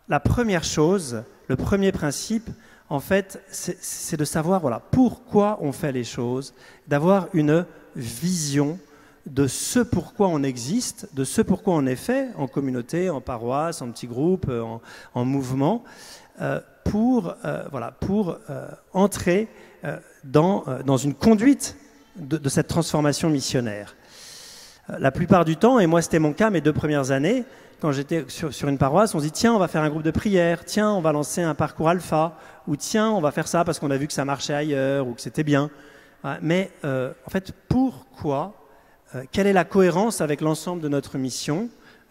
S1: La première chose, le premier principe, en fait, c'est de savoir, voilà, pourquoi on fait les choses, d'avoir une vision de ce pourquoi on existe, de ce pourquoi on est fait, en communauté, en paroisse, en petits groupes, en mouvement, pour entrer dans une conduite de cette transformation missionnaire. La plupart du temps, et moi c'était mon cas mes 2 premières années, quand j'étais sur une paroisse, on se dit tiens, on va faire un groupe de prière, tiens, on va lancer un parcours alpha, ou tiens, on va faire ça parce qu'on a vu que ça marchait ailleurs, ou que c'était bien. Mais en fait, pourquoi? Quelle est la cohérence avec l'ensemble de notre mission?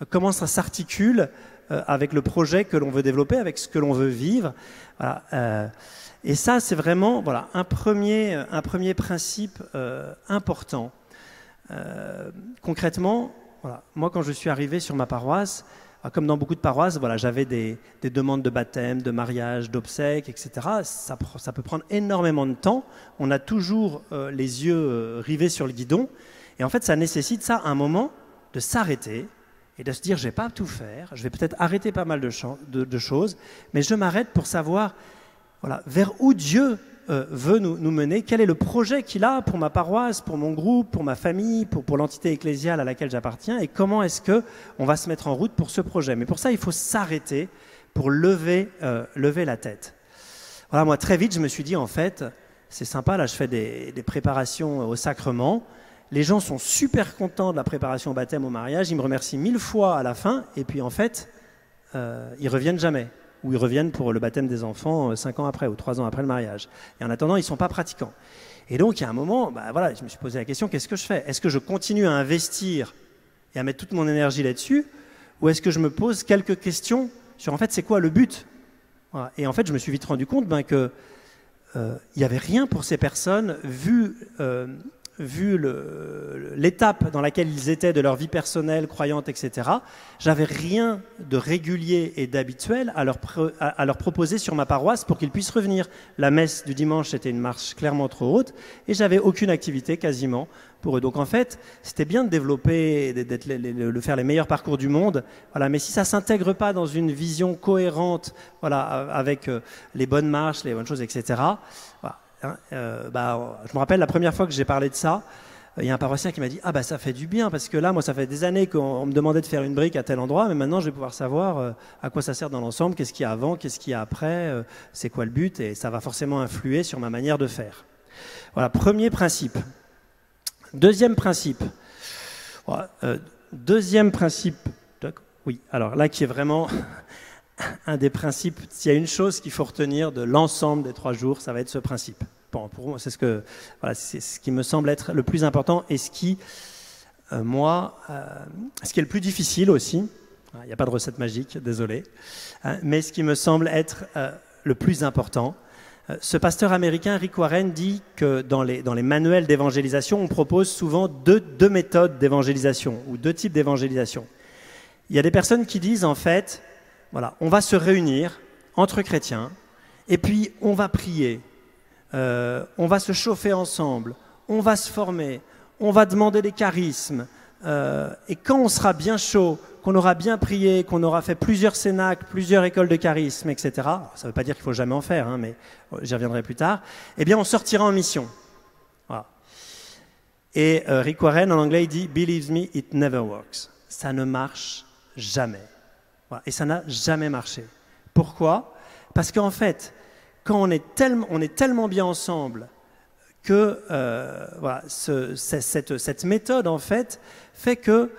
S1: Comment ça s'articule avec le projet que l'on veut développer, avec ce que l'on veut vivre? Voilà, et ça, c'est vraiment voilà, un premier principe important. Concrètement, voilà, moi, quand je suis arrivé sur ma paroisse, comme dans beaucoup de paroisses, voilà, j'avais des demandes de baptême, de mariage, d'obsèques, etc. Ça peut prendre énormément de temps. On a toujours les yeux rivés sur le guidon. Et en fait, ça nécessite ça, un moment de s'arrêter et de se dire, je ne vais pas tout faire, je vais peut-être arrêter pas mal de choses, mais je m'arrête pour savoir voilà, vers où Dieu veut nous mener, quel est le projet qu'il a pour ma paroisse, pour mon groupe, pour ma famille, pour l'entité ecclésiale à laquelle j'appartiens, et comment est-ce qu'on va se mettre en route pour ce projet. Mais pour ça, il faut s'arrêter pour lever la tête. Voilà, moi, très vite, je me suis dit, en fait, c'est sympa, là, je fais des préparations au sacrement. Les gens sont super contents de la préparation au baptême, au mariage. Ils me remercient 1000 fois à la fin. Et puis, en fait, ils reviennent jamais. Ou ils reviennent pour le baptême des enfants 5 ans après ou 3 ans après le mariage. Et en attendant, ils ne sont pas pratiquants. Et donc, il y a un moment, voilà, je me suis posé la question, qu'est-ce que je fais? Est-ce que je continue à investir et à mettre toute mon énergie là-dessus? Ou est-ce que je me pose quelques questions sur, en fait, c'est quoi le but? Voilà. Et en fait, je me suis vite rendu compte que il n'y avait rien pour ces personnes, vu l'étape dans laquelle ils étaient de leur vie personnelle, croyante, etc. J'avais rien de régulier et d'habituel à leur proposer sur ma paroisse pour qu'ils puissent revenir. La messe du dimanche, c'était une marche clairement trop haute et j'avais aucune activité quasiment pour eux. Donc en fait, c'était bien de développer, de faire les meilleurs parcours du monde, voilà, mais si ça ne s'intègre pas dans une vision cohérente, voilà, avec les bonnes marches, les bonnes choses, etc., voilà. Je me rappelle la première fois que j'ai parlé de ça, il y a un paroissien qui m'a dit « Ah bah ça fait du bien parce que là, moi ça fait des années qu'on me demandait de faire une brique à tel endroit, mais maintenant je vais pouvoir savoir à quoi ça sert dans l'ensemble, qu'est-ce qu'il y a avant, qu'est-ce qu'il y a après, c'est quoi le but et ça va forcément influer sur ma manière de faire. » Voilà, premier principe. Deuxième principe. Voilà, deuxième principe, oui, alors là qui est vraiment un des principes, s'il y a une chose qu'il faut retenir de l'ensemble des 3 jours, ça va être ce principe. Bon, pour moi, c'est ce qui me semble être le plus important et ce qui, ce qui est le plus difficile aussi. Il n'y a pas de recette magique, désolé, mais ce qui me semble être le plus important. Ce pasteur américain, Rick Warren, dit que dans les manuels d'évangélisation, on propose souvent deux méthodes d'évangélisation ou 2 types d'évangélisation. Il y a des personnes qui disent en fait, voilà, on va se réunir entre chrétiens et puis on va prier. On va se chauffer ensemble, on va se former, on va demander des charismes. Et quand on sera bien chaud, qu'on aura bien prié, qu'on aura fait plusieurs cénacles, plusieurs écoles de charisme, etc. Ça ne veut pas dire qu'il ne faut jamais en faire, hein, mais j'y reviendrai plus tard. Eh bien, on sortira en mission. Voilà. Et Rick Warren, en anglais, il dit « Believe me, it never works ». Ça ne marche jamais. Voilà. Et ça n'a jamais marché. Pourquoi? Parce qu'en fait, quand on est tellement bien ensemble que voilà, cette méthode en fait que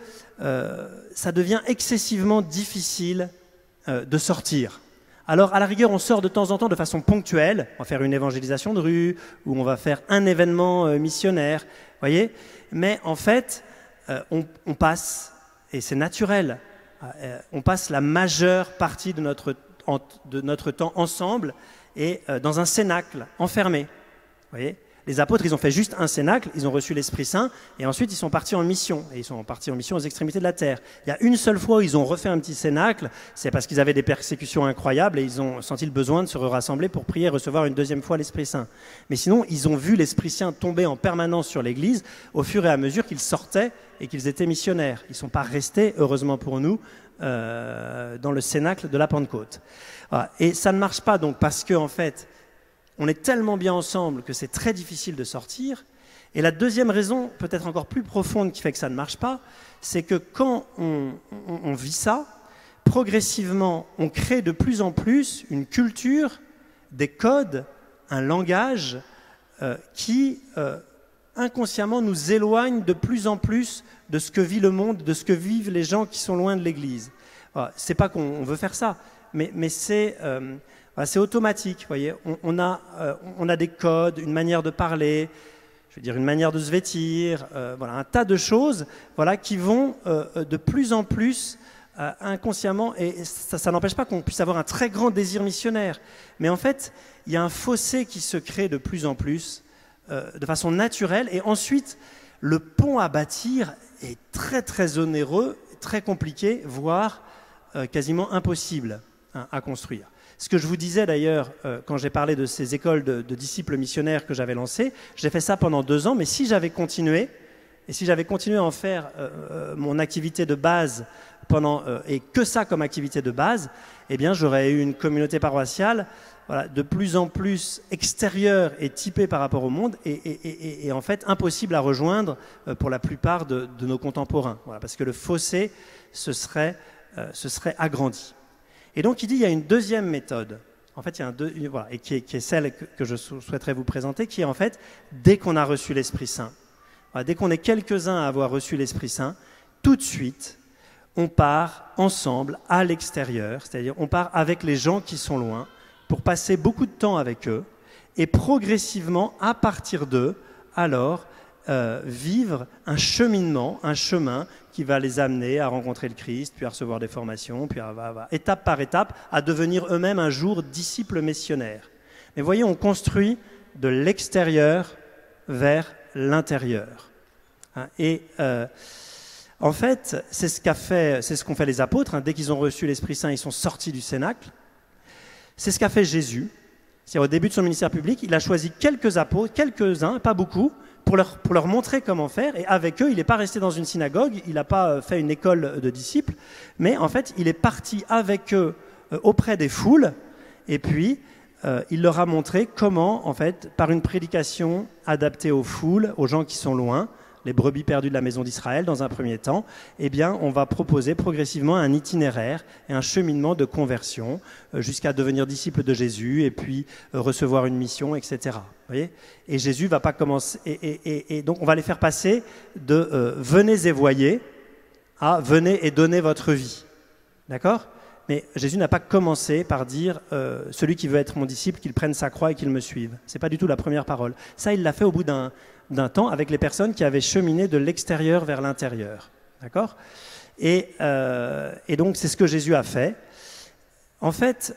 S1: ça devient excessivement difficile de sortir. Alors à la rigueur, on sort de temps en temps de façon ponctuelle, on va faire une évangélisation de rue ou on va faire un événement missionnaire, voyez. Mais en fait, on passe, et c'est naturel, on passe la majeure partie de notre temps ensemble et dans un cénacle, enfermé. Vous voyez, les apôtres, ils ont fait juste un cénacle, ils ont reçu l'Esprit Saint, et ensuite ils sont partis en mission. Et ils sont partis en mission aux extrémités de la terre. Il y a une seule fois où ils ont refait un petit cénacle, c'est parce qu'ils avaient des persécutions incroyables et ils ont senti le besoin de se rassembler pour prier et recevoir une deuxième fois l'Esprit Saint. Mais sinon, ils ont vu l'Esprit Saint tomber en permanence sur l'Église au fur et à mesure qu'ils sortaient et qu'ils étaient missionnaires. Ils ne sont pas restés, heureusement pour nous, dans le cénacle de la Pentecôte. Voilà. Et ça ne marche pas donc parce qu'en fait, on est tellement bien ensemble que c'est très difficile de sortir. Et la deuxième raison, peut-être encore plus profonde, qui fait que ça ne marche pas, c'est que quand on vit ça, progressivement, on crée de plus en plus une culture, des codes, un langage qui inconsciemment nous éloigne de plus en plus de ce que vit le monde, de ce que vivent les gens qui sont loin de l'Église. Voilà. C'est pas qu'on veut faire ça, mais c'est automatique. Voyez, on a des codes, une manière de parler, je veux dire une manière de se vêtir, voilà, un tas de choses, voilà, qui vont de plus en plus inconsciemment, et ça n'empêche pas qu'on puisse avoir un très grand désir missionnaire. Mais en fait, il y a un fossé qui se crée de plus en plus, de façon naturelle, et ensuite, le pont à bâtir est très très onéreux, très compliqué, voire quasiment impossible à construire. Ce que je vous disais d'ailleurs quand j'ai parlé de ces écoles de disciples missionnaires que j'avais lancées, j'ai fait ça pendant 2 ans, mais si j'avais continué, et si j'avais continué à en faire mon activité de base et que ça comme activité de base, eh bien j'aurais eu une communauté paroissiale, voilà, de plus en plus extérieure et typée par rapport au monde et en fait impossible à rejoindre pour la plupart de nos contemporains, voilà, parce que le fossé se serait agrandi. Et donc il dit il y a une deuxième méthode, en fait il y a voilà, et qui est celle que je souhaiterais vous présenter, qui est en fait dès qu'on a reçu l'Esprit Saint, voilà, dès qu'on est quelques-uns à avoir reçu l'Esprit Saint, tout de suite on part ensemble à l'extérieur, c'est-à-dire on part avec les gens qui sont loin pour passer beaucoup de temps avec eux et progressivement, à partir d'eux, alors vivre un cheminement, un chemin qui va les amener à rencontrer le Christ, puis à recevoir des formations, puis étape par étape, à devenir eux-mêmes un jour disciples missionnaires. Mais voyez, on construit de l'extérieur vers l'intérieur. Et en fait, c'est ce qu'ont fait les apôtres. Dès qu'ils ont reçu l'Esprit Saint, ils sont sortis du cénacle. C'est ce qu'a fait Jésus. C'est au début de son ministère public, il a choisi quelques apôtres, quelques-uns, pas beaucoup, pour leur montrer comment faire. Et avec eux, il n'est pas resté dans une synagogue, il n'a pas fait une école de disciples, mais en fait, il est parti avec eux auprès des foules, et puis il leur a montré comment, en fait, par une prédication adaptée aux foules, aux gens qui sont loin, les brebis perdues de la maison d'Israël dans un premier temps, eh bien, on va proposer progressivement un itinéraire et un cheminement de conversion jusqu'à devenir disciple de Jésus et puis recevoir une mission, etc. Vous voyez ? Et Jésus va pas commencer. Et donc, on va les faire passer de venez et voyez à venez et donnez votre vie. D'accord ? Mais Jésus n'a pas commencé par dire celui qui veut être mon disciple, qu'il prenne sa croix et qu'il me suive. C'est pas du tout la première parole. Ça, il l'a fait au bout d'un temps avec les personnes qui avaient cheminé de l'extérieur vers l'intérieur. D'accord ? Et donc, c'est ce que Jésus a fait. En fait,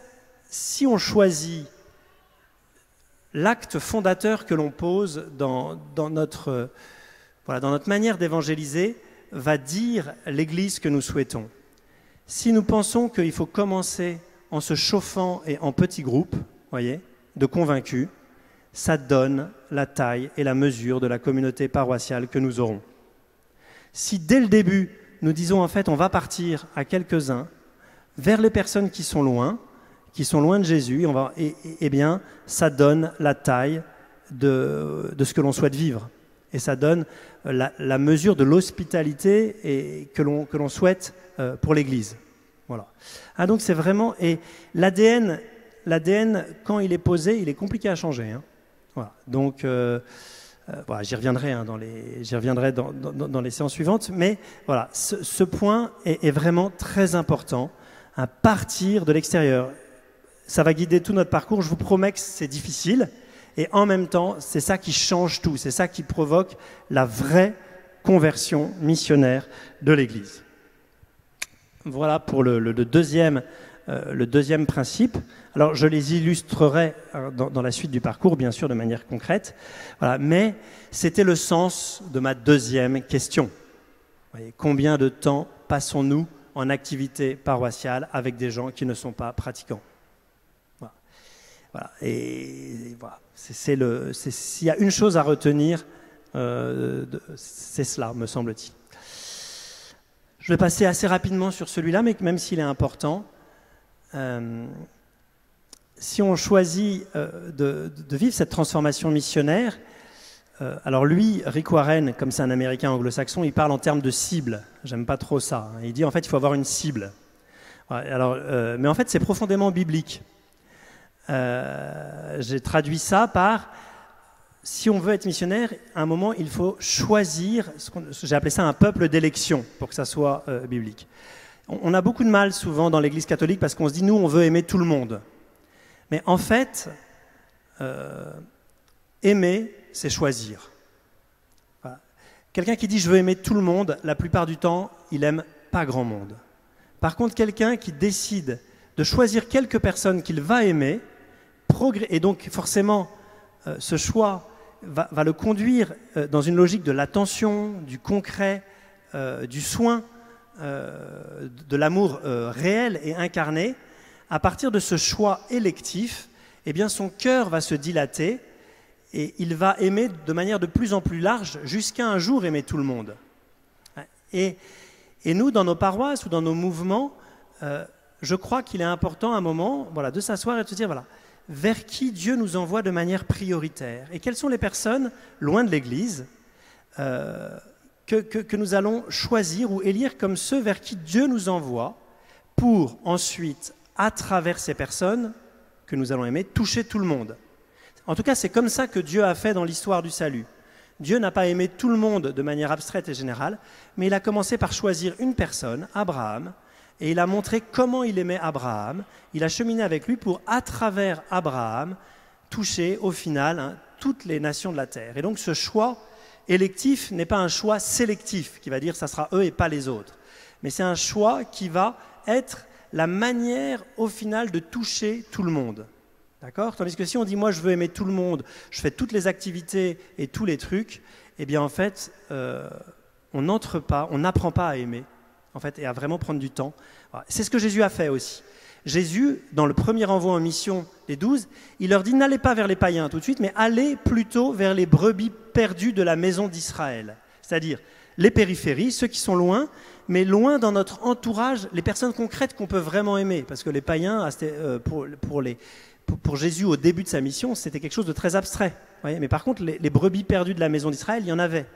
S1: si on choisit l'acte fondateur que l'on pose dans notre manière d'évangéliser, va dire l'Église que nous souhaitons. Si nous pensons qu'il faut commencer en se chauffant et en petits groupes, voyez, de convaincus, ça donne la taille et la mesure de la communauté paroissiale que nous aurons. Si dès le début, nous disons en fait on va partir à quelques-uns vers les personnes qui sont loin de Jésus, eh bien ça donne la taille de ce que l'on souhaite vivre. Et ça donne la mesure de l'hospitalité que l'on souhaite pour l'Église. Voilà. Donc c'est vraiment... Et l'ADN, quand il est posé, il est compliqué à changer. Voilà. Donc, voilà, j'y reviendrai dans les séances suivantes. Mais voilà, ce point est vraiment très important, à partir de l'extérieur. Ça va guider tout notre parcours. Je vous promets que c'est difficile. Et en même temps, c'est ça qui change tout. C'est ça qui provoque la vraie conversion missionnaire de l'Église. Voilà pour le deuxième principe. Alors, je les illustrerai dans la suite du parcours, bien sûr, de manière concrète. Voilà, mais c'était le sens de ma deuxième question. Vous voyez, combien de temps passons-nous en activité paroissiale avec des gens qui ne sont pas pratiquants ? Voilà. Et voilà. S'il y a une chose à retenir, c'est cela, me semble-t-il. Je vais passer assez rapidement sur celui-là, mais même s'il est important, si on choisit de vivre cette transformation missionnaire, alors lui, Rick Warren, comme c'est un Américain anglo-saxon, il parle en termes de cible. J'aime pas trop ça. Il dit en fait il faut avoir une cible. Voilà, mais en fait c'est profondément biblique. J'ai traduit ça par si on veut être missionnaire, à un moment il faut choisir, j'ai appelé ça un peuple d'élection pour que ça soit biblique. On a beaucoup de mal souvent dans l'Église catholique parce qu'on se dit nous on veut aimer tout le monde. Mais en fait, aimer c'est choisir. Voilà. Quelqu'un qui dit je veux aimer tout le monde, la plupart du temps il aime pas grand monde. Par contre quelqu'un qui décide de choisir quelques personnes qu'il va aimer, et donc forcément ce choix va le conduire dans une logique de l'attention, du concret, du soin, de l'amour réel et incarné. À partir de ce choix électif, eh bien son cœur va se dilater et il va aimer de manière de plus en plus large jusqu'à un jour aimer tout le monde. Et nous, dans nos paroisses ou dans nos mouvements, je crois qu'il est important à un moment de s'asseoir et de se dire voilà, vers qui Dieu nous envoie de manière prioritaire et quelles sont les personnes loin de l'Église que nous allons choisir ou élire comme ceux vers qui Dieu nous envoie pour ensuite, à travers ces personnes que nous allons aimer, toucher tout le monde. En tout cas, c'est comme ça que Dieu a fait dans l'histoire du salut. Dieu n'a pas aimé tout le monde de manière abstraite et générale, mais il a commencé par choisir une personne, Abraham, et il a montré comment il aimait Abraham. Il a cheminé avec lui pour, à travers Abraham, toucher au final toutes les nations de la terre. Et donc ce choix électif n'est pas un choix sélectif qui va dire ça sera eux et pas les autres, mais c'est un choix qui va être la manière au final de toucher tout le monde. D'accord ? Tandis que si on dit moi je veux aimer tout le monde, je fais toutes les activités et tous les trucs, eh bien en fait on n'apprend pas à aimer en fait, et à vraiment prendre du temps. Voilà. C'est ce que Jésus a fait aussi. Jésus, dans le premier envoi en mission des 12, il leur dit n'allez pas vers les païens tout de suite, mais allez plutôt vers les brebis perdues de la maison d'Israël. C'est-à-dire les périphéries, ceux qui sont loin, mais loin dans notre entourage, les personnes concrètes qu'on peut vraiment aimer. Parce que les païens, pour Jésus, au début de sa mission, c'était quelque chose de très abstrait. Voyez, mais par contre, les brebis perdues de la maison d'Israël, il y en avait.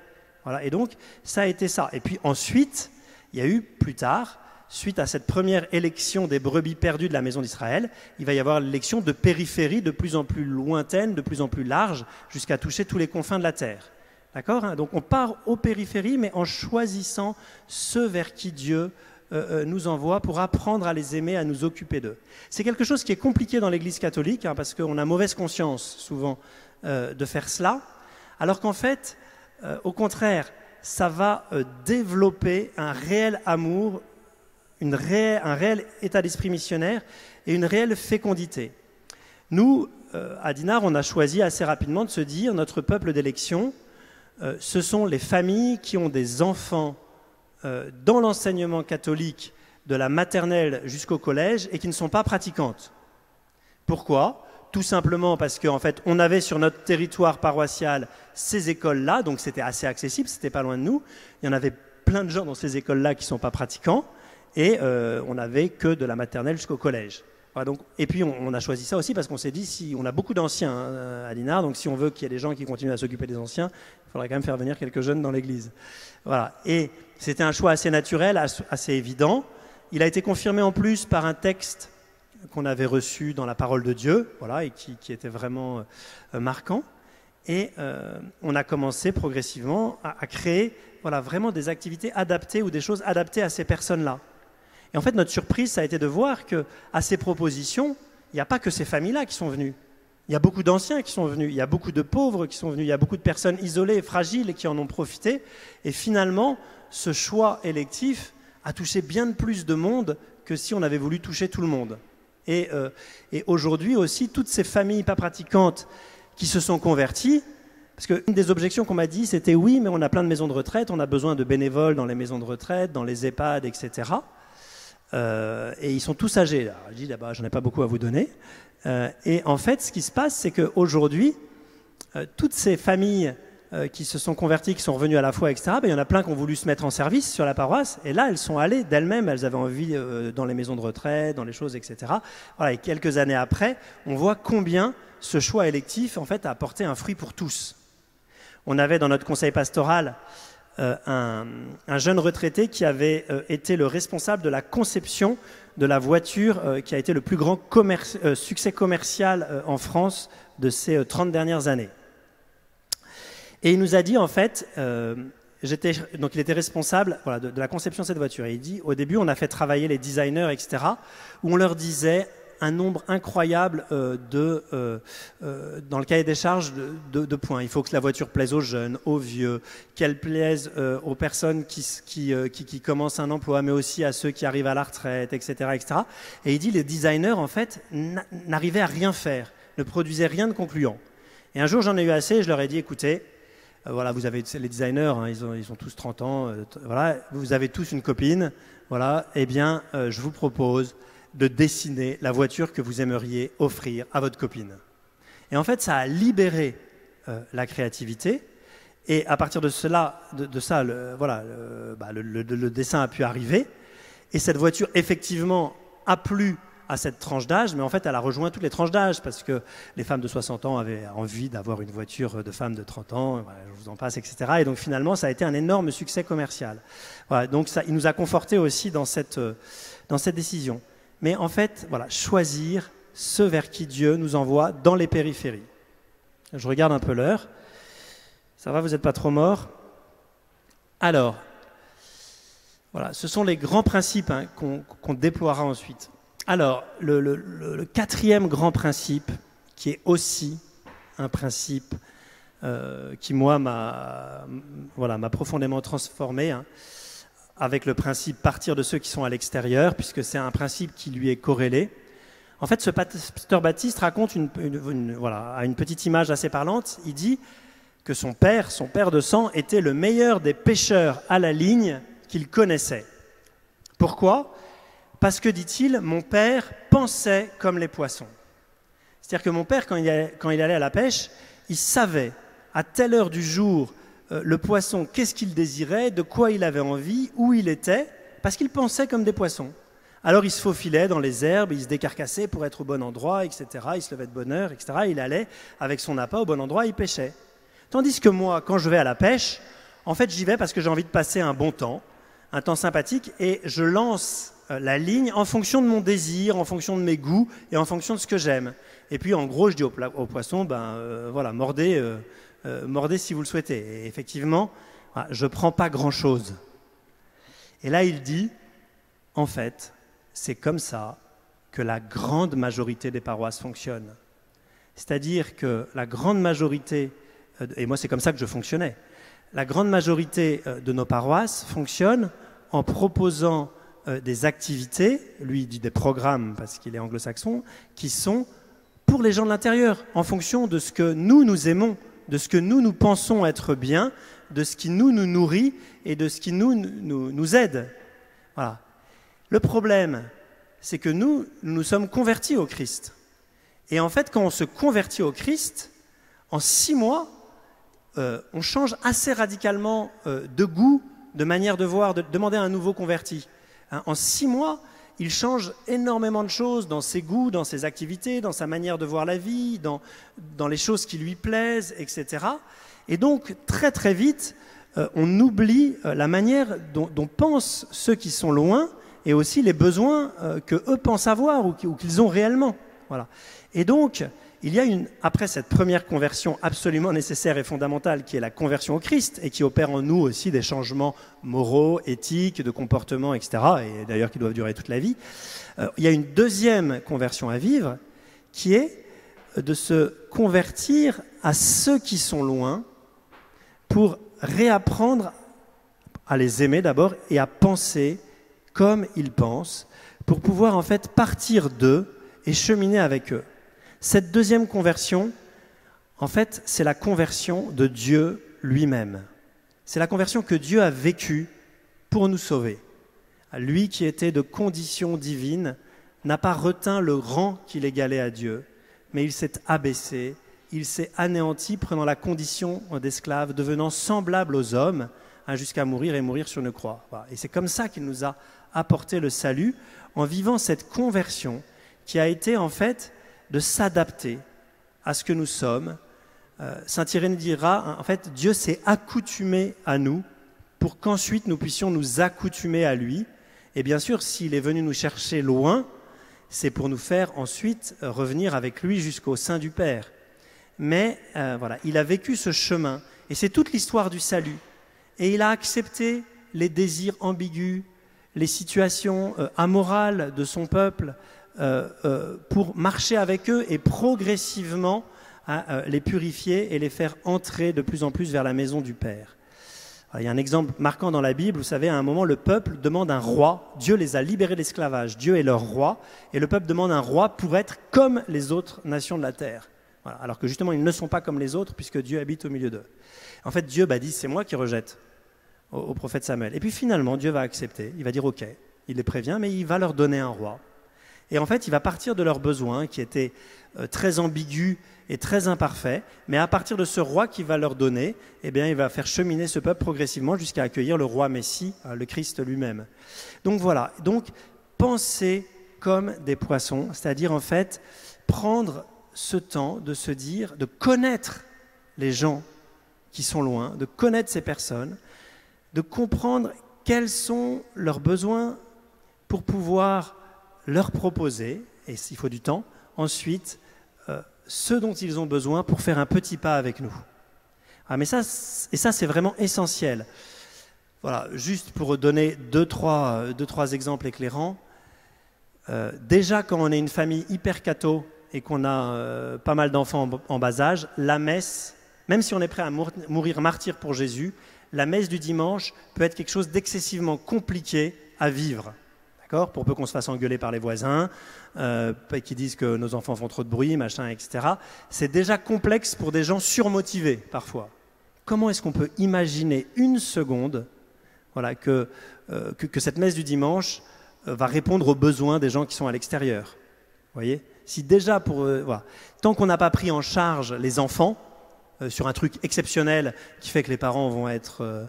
S1: Voilà, et donc, ça a été ça. Et puis ensuite, il y a eu plus tard, suite à cette première élection des brebis perdues de la maison d'Israël, il va y avoir l'élection de périphéries de plus en plus lointaines, de plus en plus larges, jusqu'à toucher tous les confins de la terre. D'accord, hein ? Donc on part aux périphéries, mais en choisissant ceux vers qui Dieu nous envoie pour apprendre à les aimer, à nous occuper d'eux. C'est quelque chose qui est compliqué dans l'Église catholique, hein, parce qu'on a mauvaise conscience souvent de faire cela, alors qu'en fait, au contraire, ça va développer un réel amour, un réel état d'esprit missionnaire et une réelle fécondité. Nous, à Dinard, on a choisi assez rapidement de se dire, notre peuple d'élection, ce sont les familles qui ont des enfants dans l'enseignement catholique de la maternelle jusqu'au collège et qui ne sont pas pratiquantes. Pourquoi ? Tout simplement parce qu'en fait, on avait sur notre territoire paroissial ces écoles-là, donc c'était assez accessible, c'était pas loin de nous. Il y en avait plein de gens dans ces écoles-là qui ne sont pas pratiquants et on n'avait que de la maternelle jusqu'au collège. Voilà, donc, et puis on a choisi ça aussi parce qu'on s'est dit, si on a beaucoup d'anciens à Dinard, donc si on veut qu'il y ait des gens qui continuent à s'occuper des anciens, il faudrait quand même faire venir quelques jeunes dans l'église. Voilà. Et c'était un choix assez naturel, assez évident. Il a été confirmé en plus par un texte qu'on avait reçu dans la parole de Dieu, voilà, et qui était vraiment marquant. Et on a commencé progressivement à créer voilà, vraiment des activités adaptées ou des choses adaptées à ces personnes-là. Et en fait, notre surprise, ça a été de voir qu'à ces propositions, il n'y a pas que ces familles-là qui sont venues. Il y a beaucoup d'anciens qui sont venus, il y a beaucoup de pauvres qui sont venus, il y a beaucoup de personnes isolées et fragiles qui en ont profité. Et finalement, ce choix électif a touché bien plus de monde que si on avait voulu toucher tout le monde. Et aujourd'hui aussi, toutes ces familles pas pratiquantes qui se sont converties, parce qu'une des objections qu'on m'a dit, c'était oui, mais on a plein de maisons de retraite, on a besoin de bénévoles dans les maisons de retraite, dans les EHPAD, etc. Et ils sont tous âgés. Alors, je dis, là-bas, j'en ai pas beaucoup à vous donner. Et en fait, ce qui se passe, c'est qu'aujourd'hui, toutes ces familles qui se sont converties, qui sont revenues à la foi, etc., il y en a plein qui ont voulu se mettre en service sur la paroisse. Et là, elles sont allées d'elles-mêmes, elles avaient envie dans les maisons de retraite, dans les choses, etc. Voilà, et quelques années après, on voit combien ce choix électif, en fait, a apporté un fruit pour tous. On avait dans notre conseil pastoral un jeune retraité qui avait été le responsable de la conception de la voiture qui a été le plus grand succès commercial en France de ces 30 dernières années. Et il nous a dit, en fait, donc il était responsable voilà, de la conception de cette voiture. Et il dit, au début, on a fait travailler les designers, etc., où on leur disait un nombre incroyable dans le cahier des charges de points. Il faut que la voiture plaise aux jeunes, aux vieux, qu'elle plaise aux personnes qui commencent un emploi, mais aussi à ceux qui arrivent à la retraite, etc., etc. Et il dit, les designers, en fait, n'arrivaient à rien faire, ne produisaient rien de concluant. Et un jour, j'en ai eu assez, et je leur ai dit, écoutez, voilà, vous avez les designers, hein, ils ont tous 30 ans, voilà, vous avez tous une copine, voilà, eh bien, je vous propose de dessiner la voiture que vous aimeriez offrir à votre copine. Et en fait, ça a libéré la créativité. Et à partir de cela, le dessin a pu arriver. Et cette voiture, effectivement, a plu à cette tranche d'âge, mais en fait, elle a rejoint toutes les tranches d'âge, parce que les femmes de 60 ans avaient envie d'avoir une voiture de femme de 30 ans, voilà, je vous en passe, etc. Et donc, finalement, ça a été un énorme succès commercial. Voilà, donc, ça, il nous a confortés aussi dans cette décision. Mais en fait, voilà, choisir ceux vers qui Dieu nous envoie dans les périphéries. Je regarde un peu l'heure. Ça va, vous n'êtes pas trop morts? Alors, voilà, ce sont les grands principes qu'on déploiera ensuite. Alors, le quatrième grand principe, qui est aussi un principe qui, moi, m'a profondément transformé, avec le principe partir de ceux qui sont à l'extérieur, puisque c'est un principe qui lui est corrélé. En fait, ce pasteur Baptiste raconte à une petite image assez parlante. Il dit que son père de sang, était le meilleur des pêcheurs à la ligne qu'il connaissait. Pourquoi? Parce que, dit-il, mon père pensait comme les poissons. C'est-à-dire que mon père, quand il allait à la pêche, il savait à telle heure du jour le poisson, qu'est-ce qu'il désirait, de quoi il avait envie, où il était, parce qu'il pensait comme des poissons. Alors il se faufilait dans les herbes, il se décarcassait pour être au bon endroit, etc. Il se levait de bonne heure, etc. Il allait avec son appât au bon endroit, il pêchait. Tandis que moi, quand je vais à la pêche, en fait, j'y vais parce que j'ai envie de passer un bon temps, un temps sympathique, et je lance la ligne en fonction de mon désir, en fonction de mes goûts et en fonction de ce que j'aime. Et puis, en gros, je dis au poisson, mordez si vous le souhaitez. Et effectivement, voilà, je ne prends pas grand-chose. Et là, il dit, en fait, c'est comme ça que la grande majorité des paroisses fonctionnent. C'est-à-dire que la grande majorité, et moi c'est comme ça que je fonctionnais, la grande majorité de nos paroisses fonctionnent en proposant des activités, lui il dit des programmes parce qu'il est anglo-saxon, qui sont pour les gens de l'intérieur, en fonction de ce que nous aimons, de ce que nous pensons être bien, de ce qui nous nourrit et de ce qui nous aide. Voilà. Le problème, c'est que nous sommes convertis au Christ. Et en fait, quand on se convertit au Christ, en 6 mois, on change assez radicalement de goût, de manière de voir, de demander à un nouveau converti. En 6 mois, il change énormément de choses dans ses goûts, dans ses activités, dans sa manière de voir la vie, dans les choses qui lui plaisent, etc. Et donc, très très vite, on oublie la manière dont pensent ceux qui sont loin et aussi les besoins qu'eux pensent avoir ou qu'ils ont réellement. Voilà. Et donc, il y a après cette première conversion absolument nécessaire et fondamentale qui est la conversion au Christ et qui opère en nous aussi des changements moraux, éthiques, de comportement, etc. et d'ailleurs qui doivent durer toute la vie, il y a une deuxième conversion à vivre qui est de se convertir à ceux qui sont loin pour réapprendre à les aimer d'abord et à penser comme ils pensent pour pouvoir en fait partir d'eux et cheminer avec eux. Cette deuxième conversion, en fait, c'est la conversion de Dieu lui-même. C'est la conversion que Dieu a vécue pour nous sauver. Lui qui était de condition divine n'a pas retint le rang qu'il égalait à Dieu, mais il s'est abaissé, il s'est anéanti, prenant la condition d'esclave, devenant semblable aux hommes, jusqu'à mourir et mourir sur une croix. Voilà. Et c'est comme ça qu'il nous a apporté le salut, en vivant cette conversion qui a été en fait de s'adapter à ce que nous sommes. Saint Irénée dira, en fait, Dieu s'est accoutumé à nous pour qu'ensuite nous puissions nous accoutumer à lui. Et bien sûr, s'il est venu nous chercher loin, c'est pour nous faire ensuite revenir avec lui jusqu'au sein du Père. Mais voilà, il a vécu ce chemin, et c'est toute l'histoire du salut. Et il a accepté les désirs ambigus, les situations amorales de son peuple, pour marcher avec eux et progressivement les purifier et les faire entrer de plus en plus vers la maison du Père. Alors, il y a un exemple marquant dans la Bible, vous savez, à un moment, le peuple demande un roi. Dieu les a libérés de l'esclavage. Dieu est leur roi, et le peuple demande un roi pour être comme les autres nations de la terre. Voilà. Alors que justement, ils ne sont pas comme les autres, puisque Dieu habite au milieu d'eux. En fait, Dieu dit, c'est moi qui rejette au prophète Samuel. Et puis finalement, Dieu va accepter, il va dire ok, il les prévient, mais il va leur donner un roi. Et en fait, il va partir de leurs besoins qui étaient très ambigus et très imparfaits, mais à partir de ce roi qu'il va leur donner, eh bien, il va faire cheminer ce peuple progressivement jusqu'à accueillir le roi Messie, le Christ lui-même. Donc voilà, donc penser comme des poissons, c'est-à-dire en fait prendre ce temps de se dire, de connaître les gens qui sont loin, de connaître ces personnes, de comprendre quels sont leurs besoins pour pouvoir leur proposer, et s'il faut du temps, ensuite, ce dont ils ont besoin pour faire un petit pas avec nous. mais ça, c'est vraiment essentiel. Voilà, juste pour donner deux, trois exemples éclairants. Déjà, quand on est une famille hyper catho et qu'on a pas mal d'enfants en bas âge, la messe, même si on est prêt à mourir martyr pour Jésus, la messe du dimanche peut être quelque chose d'excessivement compliqué à vivre. Pour peu qu'on se fasse engueuler par les voisins, qui disent que nos enfants font trop de bruit, machin, etc. C'est déjà complexe pour des gens surmotivés, parfois. Comment est-ce qu'on peut imaginer une seconde que cette messe du dimanche va répondre aux besoins des gens qui sont à l'extérieur? Vous voyez? Si déjà, tant qu'on n'a pas pris en charge les enfants, sur un truc exceptionnel qui fait que les parents vont être...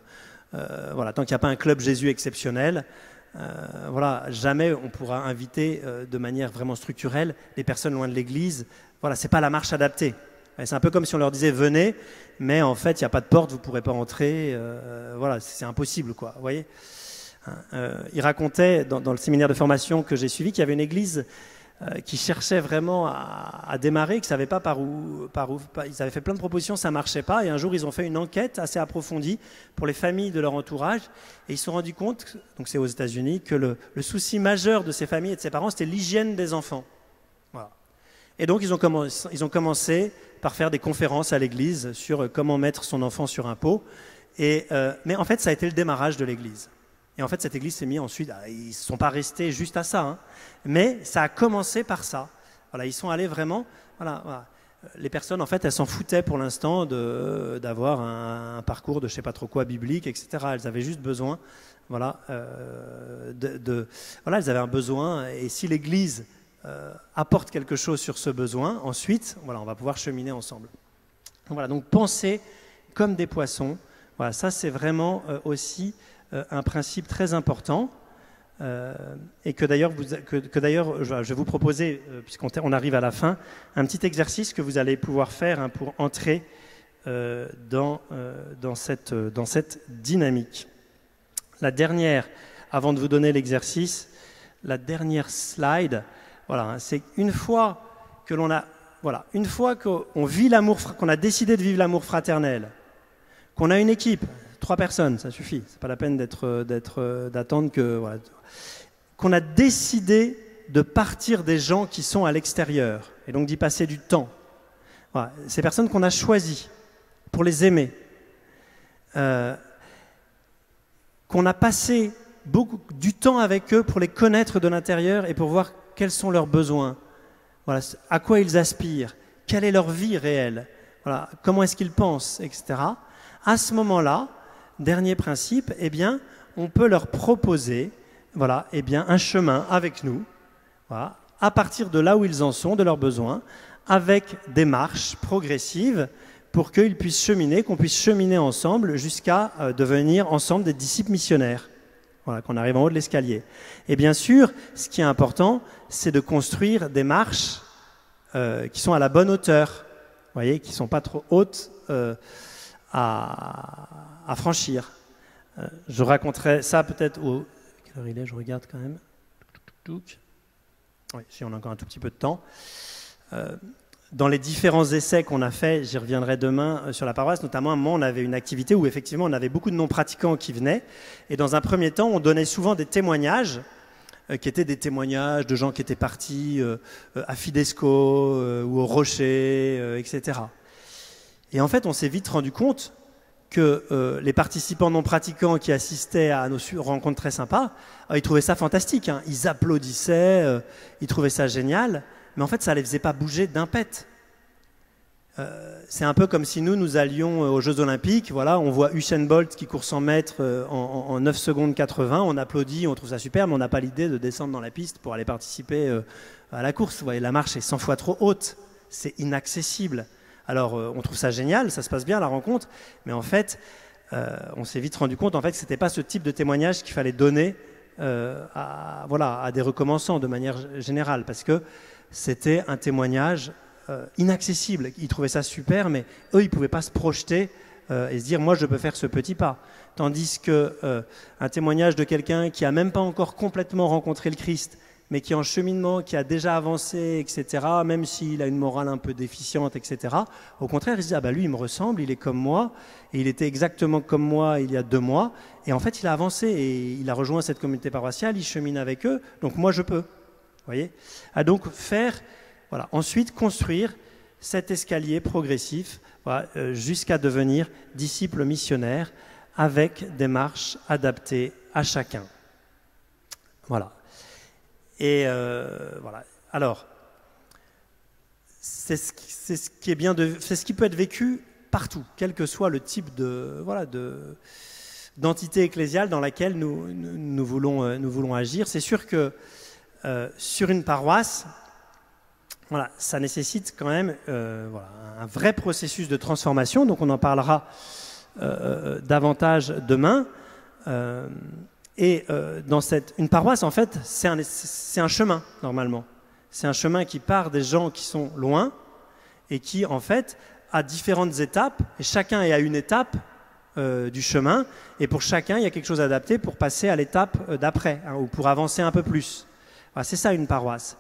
S1: tant qu'il n'y a pas un club Jésus exceptionnel, jamais on pourra inviter de manière vraiment structurelle les personnes loin de l'église. C'est pas la marche adaptée. C'est un peu comme si on leur disait venez, mais en fait il n'y a pas de porte, vous ne pourrez pas entrer. C'est impossible, quoi. Vous voyez, il racontait dans le séminaire de formation que j'ai suivi qu'il y avait une église qui cherchait vraiment à démarrer, qui ne savait pas par où. Ils avaient fait plein de propositions, ça ne marchait pas. Et un jour, ils ont fait une enquête assez approfondie pour les familles de leur entourage. Et ils se sont rendus compte, donc c'est aux États-Unis, que le souci majeur de ces familles et de ces parents, c'était l'hygiène des enfants. Voilà. Et donc, ils ont commencé par faire des conférences à l'église sur comment mettre son enfant sur un pot. Mais en fait, ça a été le démarrage de l'église. Et en fait, cette église s'est mise ensuite, ils ne sont pas restés juste à ça, mais ça a commencé par ça. Ils sont allés vraiment, les personnes, en fait, elles s'en foutaient pour l'instant d'avoir un parcours de je ne sais pas trop quoi, biblique, etc. Elles avaient juste besoin, elles avaient un besoin, et si l'église apporte quelque chose sur ce besoin, ensuite, on va pouvoir cheminer ensemble. Donc penser comme des poissons, ça c'est vraiment aussi un principe très important et que d'ailleurs je vais vous proposer, puisqu'on arrive à la fin, un petit exercice que vous allez pouvoir faire pour entrer dans cette dynamique. La dernière, avant de vous donner l'exercice, la dernière slide, c'est une fois qu'on vit l'amour, qu'on a décidé de vivre l'amour fraternel, qu'on a une équipe, 3 personnes, ça suffit. C'est pas la peine d'attendre qu'on a décidé de partir des gens qui sont à l'extérieur et donc d'y passer du temps. Ces personnes qu'on a choisies pour les aimer, qu'on a passé du temps avec eux pour les connaître de l'intérieur et pour voir quels sont leurs besoins, à quoi ils aspirent, quelle est leur vie réelle, comment est-ce qu'ils pensent, etc. À ce moment-là, dernier principe, on peut leur proposer un chemin avec nous, à partir de là où ils en sont, de leurs besoins, avec des marches progressives pour qu'ils puissent cheminer, qu'on puisse cheminer ensemble jusqu'à devenir ensemble des disciples missionnaires, qu'on arrive en haut de l'escalier. Et bien sûr, ce qui est important, c'est de construire des marches qui sont à la bonne hauteur, qui ne sont pas trop hautes à franchir. Je raconterai ça peut-être au... Quelle heure il est? Je regarde quand même. Oui, si on a encore un tout petit peu de temps. Dans les différents essais qu'on a faits, j'y reviendrai demain sur la paroisse, notamment à un moment on avait une activité où effectivement on avait beaucoup de non-pratiquants qui venaient, et dans un premier temps on donnait souvent des témoignages qui étaient des témoignages de gens qui étaient partis à Fidesco ou au Rocher, etc. Et en fait on s'est vite rendu compte que les participants non pratiquants qui assistaient à nos rencontres très sympas, ils trouvaient ça fantastique, ils applaudissaient, ils trouvaient ça génial, mais en fait ça ne les faisait pas bouger d'un pet. C'est un peu comme si nous allions aux Jeux Olympiques, on voit Usain Bolt qui court 100 mètres en 9 secondes 80, on applaudit, on trouve ça super, mais on n'a pas l'idée de descendre dans la piste pour aller participer à la course. La marche est 100 fois trop haute, c'est inaccessible. Alors on trouve ça génial, ça se passe bien la rencontre, mais en fait on s'est vite rendu compte en fait, que ce n'était pas ce type de témoignage qu'il fallait donner à des recommençants de manière générale, parce que c'était un témoignage inaccessible. Ils trouvaient ça super, mais eux ils ne pouvaient pas se projeter et se dire moi je peux faire ce petit pas. Tandis qu'un témoignage de quelqu'un qui n'a même pas encore complètement rencontré le Christ, mais qui est en cheminement, qui a déjà avancé, etc., même s'il a une morale un peu déficiente, etc., au contraire, il se dit, ah ben lui, il me ressemble, il est comme moi, et il était exactement comme moi il y a 2 mois, et en fait, il a avancé, et il a rejoint cette communauté paroissiale, il chemine avec eux, donc moi, je peux. Vous voyez ? Donc, voilà, ensuite, construire cet escalier progressif, voilà, jusqu'à devenir disciple missionnaire, avec des marches adaptées à chacun. Voilà. Et voilà. Alors, c'est ce qui est bien c'est ce qui peut être vécu partout, quel que soit le type d'entité ecclésiale dans laquelle nous voulons agir. C'est sûr que sur une paroisse, voilà, ça nécessite quand même un vrai processus de transformation. Donc on en parlera davantage demain. Une paroisse, en fait, c'est un chemin, normalement. C'est un chemin qui part des gens qui sont loin et qui, en fait, a différentes étapes. Et chacun est à une étape du chemin. Et pour chacun, il y a quelque chose adapté pour passer à l'étape d'après, ou pour avancer un peu plus. Voilà, c'est ça, une paroisse.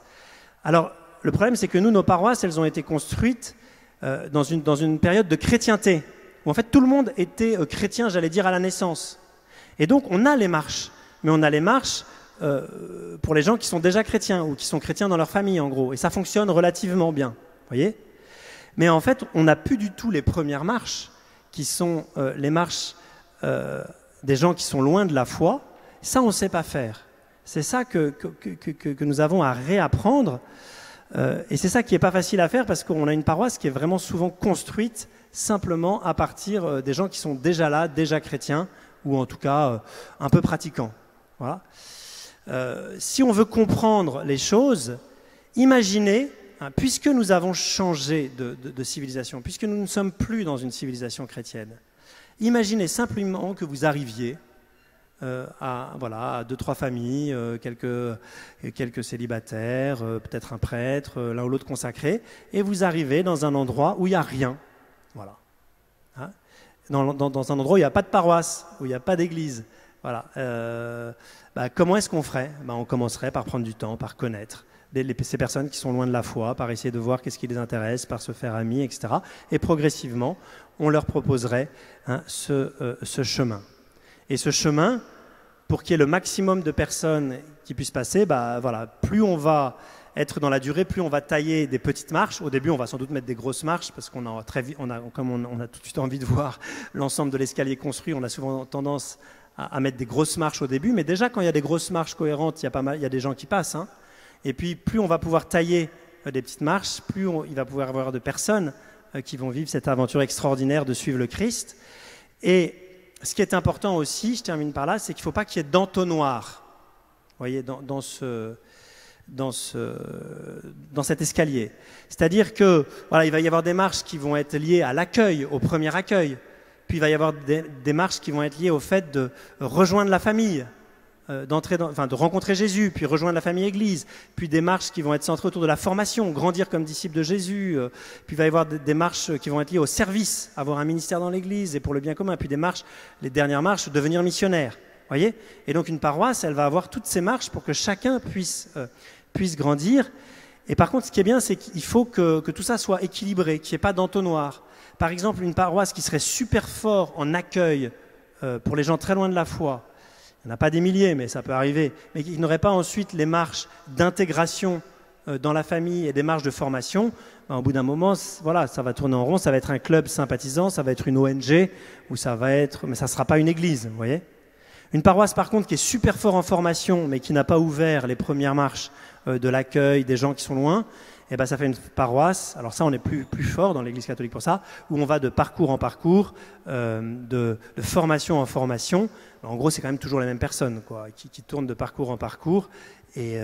S1: Alors, le problème, c'est que nous, nos paroisses, elles ont été construites dans une période de chrétienté, où, en fait, tout le monde était chrétien, j'allais dire, à la naissance. Et donc, on a les marches, mais on a les marches pour les gens qui sont déjà chrétiens ou qui sont chrétiens dans leur famille, en gros. Et ça fonctionne relativement bien, vous voyez ? Mais en fait, on n'a plus du tout les premières marches, qui sont les marches des gens qui sont loin de la foi. Ça, on ne sait pas faire. C'est ça que nous avons à réapprendre. Et c'est ça qui n'est pas facile à faire, parce qu'on a une paroisse qui est vraiment souvent construite simplement à partir des gens qui sont déjà là, déjà chrétiens, ou en tout cas un peu pratiquants. Voilà. Si on veut comprendre les choses, imaginez, puisque nous avons changé de civilisation, puisque nous ne sommes plus dans une civilisation chrétienne, imaginez simplement que vous arriviez à 2-3 familles, quelques célibataires, peut-être un prêtre, l'un ou l'autre consacré, et vous arrivez dans un endroit où il n'y a rien. Voilà. Dans un endroit où il n'y a pas de paroisse, où il n'y a pas d'église. Voilà. Comment est-ce qu'on ferait ? On commencerait par prendre du temps, par connaître ces personnes qui sont loin de la foi, par essayer de voir qu'est-ce qui les intéresse, par se faire amis, etc. Et progressivement, on leur proposerait ce chemin. Et ce chemin, pour qu'il y ait le maximum de personnes qui puissent passer, plus on va être dans la durée, plus on va tailler des petites marches. Au début, on va sans doute mettre des grosses marches, parce qu'on a comme on a tout de suite envie de voir l'ensemble de l'escalier construit, on a souvent tendance à mettre des grosses marches au début. Mais déjà, quand il y a des grosses marches cohérentes, il y a des gens qui passent. Et puis, plus on va pouvoir tailler des petites marches, plus il va pouvoir y avoir de personnes qui vont vivre cette aventure extraordinaire de suivre le Christ. Et ce qui est important aussi, je termine par là, c'est qu'il ne faut pas qu'il y ait d'entonnoir. Vous voyez, dans cet escalier. C'est-à-dire que il va y avoir des marches qui vont être liées à l'accueil, au premier accueil. Puis il va y avoir des marches qui vont être liées au fait de rejoindre la famille, de rencontrer Jésus, puis rejoindre la famille Église. Puis des marches qui vont être centrées autour de la formation, grandir comme disciple de Jésus. Puis il va y avoir des marches qui vont être liées au service, avoir un ministère dans l'Église et pour le bien commun. Puis les dernières marches, devenir missionnaire. Voyez ? Et donc une paroisse, elle va avoir toutes ces marches pour que chacun puisse grandir. Et par contre, ce qui est bien, c'est qu'il faut que tout ça soit équilibré, qu'il n'y ait pas d'entonnoir. Par exemple, une paroisse qui serait super fort en accueil pour les gens très loin de la foi, il n'y en a pas des milliers, mais ça peut arriver, mais qui n'aurait pas ensuite les marches d'intégration dans la famille et des marches de formation, au bout d'un moment, ça va tourner en rond, ça va être un club sympathisant, ça va être une ONG, mais ça ne sera pas une église, vous voyez ? Une paroisse, par contre, qui est super fort en formation, mais qui n'a pas ouvert les premières marches de l'accueil des gens qui sont loin, ça fait une paroisse, alors ça, on est plus fort dans l'Église catholique pour ça, où on va de parcours en parcours, de formation en formation. En gros, c'est quand même toujours les mêmes personnes, qui tournent de parcours en parcours. Et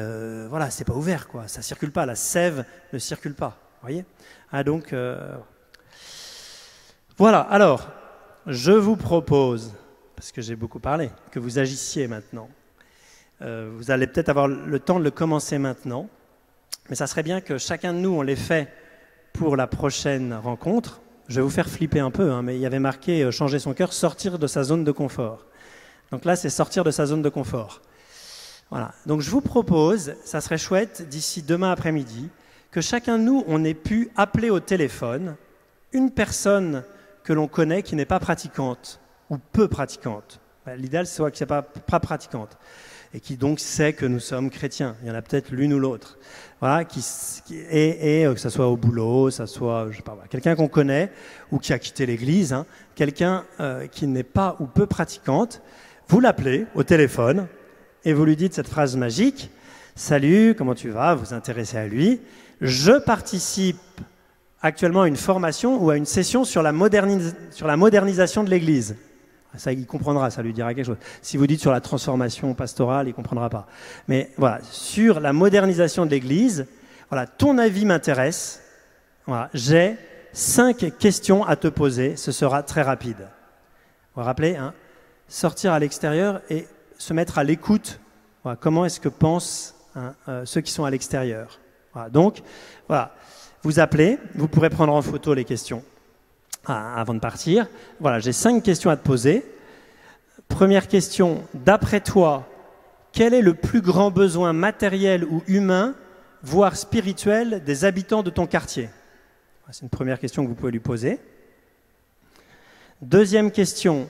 S1: c'est pas ouvert, ça circule pas, la sève ne circule pas, voyez ? Donc, voilà, alors, je vous propose, parce que j'ai beaucoup parlé, que vous agissiez maintenant. Vous allez peut-être avoir le temps de le commencer maintenant, mais ça serait bien que chacun de nous, on l'ait fait pour la prochaine rencontre. Je vais vous faire flipper un peu, mais il y avait marqué « changer son cœur, sortir de sa zone de confort ». Donc là, c'est sortir de sa zone de confort. Voilà. Donc je vous propose, ça serait chouette, d'ici demain après-midi, que chacun de nous, on ait pu appeler au téléphone une personne que l'on connaît qui n'est pas pratiquante ou peu pratiquante. L'idéal, c'est soit qui n'est pas pratiquante et qui donc sait que nous sommes chrétiens. Il y en a peut-être l'une ou l'autre. Voilà, que ce soit au boulot, ça soit, je sais pas, quelqu'un qu'on connaît ou qui a quitté l'église, hein, quelqu'un qui n'est pas ou peu pratiquante, vous l'appelez au téléphone et vous lui dites cette phrase magique: « Salut, comment tu vas ?» Vous vous intéressez à lui. « Je participe actuellement à une formation ou à une session sur la modernisation de l'église. » Ça, il comprendra, ça lui dira quelque chose. Si vous dites sur la transformation pastorale, il ne comprendra pas. Mais voilà, sur la modernisation de l'Église, voilà, ton avis m'intéresse. Voilà, j'ai 5 questions à te poser, ce sera très rapide. Vous vous rappelez, hein, sortir à l'extérieur et se mettre à l'écoute. Voilà, comment est-ce que pensent ceux qui sont à l'extérieur. Voilà, donc, voilà, vous appelez, vous pourrez prendre en photo les questions. Avant de partir, voilà, j'ai 5 questions à te poser. Première question, d'après toi, quel est le plus grand besoin matériel ou humain, voire spirituel, des habitants de ton quartier? C'est une première question que vous pouvez lui poser. Deuxième question,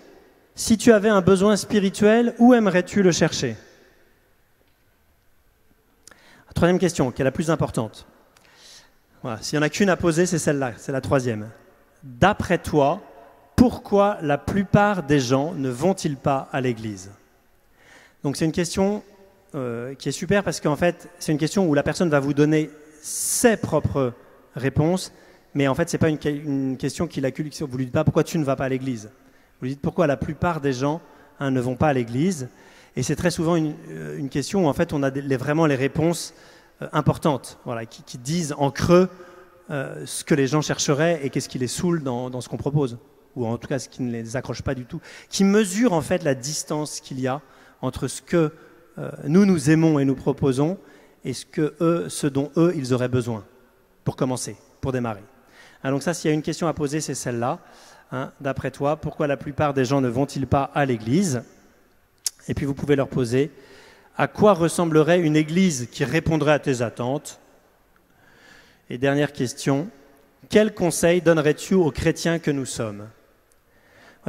S1: si tu avais un besoin spirituel, où aimerais-tu le chercher? Troisième question, qui est la plus importante. Voilà, s'il n'y en a qu'une à poser, c'est celle-là, c'est la troisième. D'après toi, pourquoi la plupart des gens ne vont-ils pas à l'église? Donc c'est une question qui est super parce qu'en fait, c'est une question où la personne va vous donner ses propres réponses, mais en fait, ce n'est pas une question qui l'accueille. Vous ne lui dites pas pourquoi tu ne vas pas à l'église. Vous lui dites pourquoi la plupart des gens ne vont pas à l'église. Et c'est très souvent une question où en fait, on a vraiment les réponses importantes, voilà, qui disent en creux ce que les gens chercheraient et qu'est-ce qui les saoule dans ce qu'on propose, ou en tout cas ce qui ne les accroche pas du tout, qui mesure en fait la distance qu'il y a entre ce que nous aimons et nous proposons et ce dont eux ils auraient besoin pour commencer, pour démarrer. Hein, donc ça, s'il y a une question à poser, c'est celle-là. Hein, d'après toi, pourquoi la plupart des gens ne vont-ils pas à l'église? Et puis vous pouvez leur poser: à quoi ressemblerait une église qui répondrait à tes attentes? Et dernière question, quel conseil donnerais-tu aux chrétiens que nous sommes?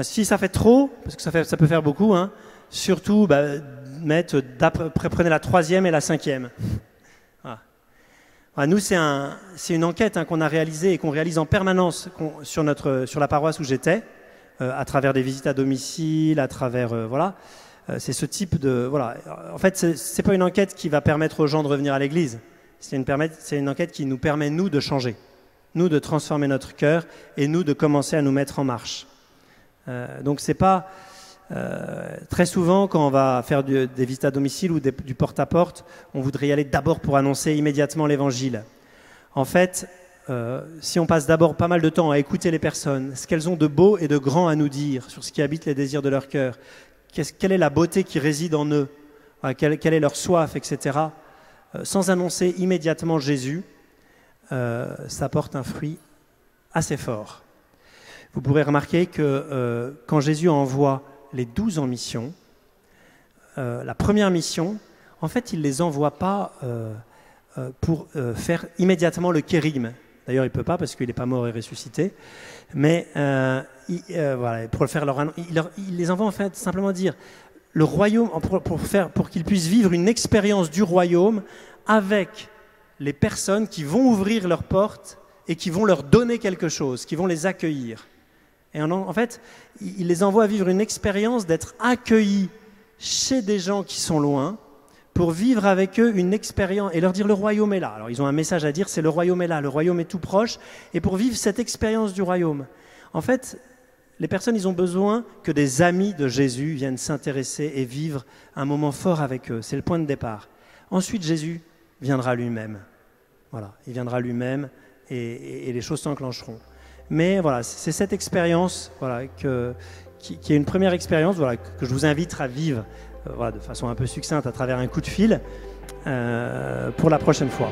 S1: Si ça fait trop, parce que ça peut faire beaucoup, hein, surtout prenez la 3e et la 5e. Voilà. Voilà, nous, c'est une enquête qu'on a réalisée et qu'on réalise en permanence sur la paroisse où j'étais, à travers des visites à domicile, à travers... voilà. C'est ce type de... Voilà. En fait, c'est pas une enquête qui va permettre aux gens de revenir à l'église. C'est une enquête qui nous permet, nous, de changer, nous, de transformer notre cœur et nous, de commencer à nous mettre en marche. Donc, c'est pas... très souvent, quand on va faire des visites à domicile ou du porte-à-porte, on voudrait y aller d'abord pour annoncer immédiatement l'évangile. En fait, si on passe d'abord pas mal de temps à écouter les personnes, ce qu'elles ont de beau et de grand à nous dire sur ce qui habite les désirs de leur cœur, quelle est la beauté qui réside en eux, quelle est leur soif, etc., sans annoncer immédiatement Jésus, ça porte un fruit assez fort. Vous pourrez remarquer que quand Jésus envoie les 12 en mission, la première mission, en fait, il ne les envoie pas pour faire immédiatement le kérigme. D'ailleurs, il ne peut pas parce qu'il n'est pas mort et ressuscité. Mais voilà, pour le faire, il les envoie en fait simplement dire le royaume, pour qu'ils puissent vivre une expérience du royaume avec les personnes qui vont ouvrir leurs portes et qui vont leur donner quelque chose, qui vont les accueillir. Et en fait, il les envoie à vivre une expérience d'être accueillis chez des gens qui sont loin, pour vivre avec eux une expérience et leur dire le royaume est là. Alors ils ont un message à dire, c'est le royaume est là, le royaume est tout proche, et pour vivre cette expérience du royaume. En fait, les personnes, ils ont besoin que des amis de Jésus viennent s'intéresser et vivre un moment fort avec eux. C'est le point de départ. Ensuite, Jésus viendra lui-même. Voilà, il viendra lui-même et les choses s'enclencheront. Mais voilà, c'est cette expérience voilà, qui est une première expérience voilà, que je vous invite à vivre voilà, de façon un peu succincte à travers un coup de fil pour la prochaine fois.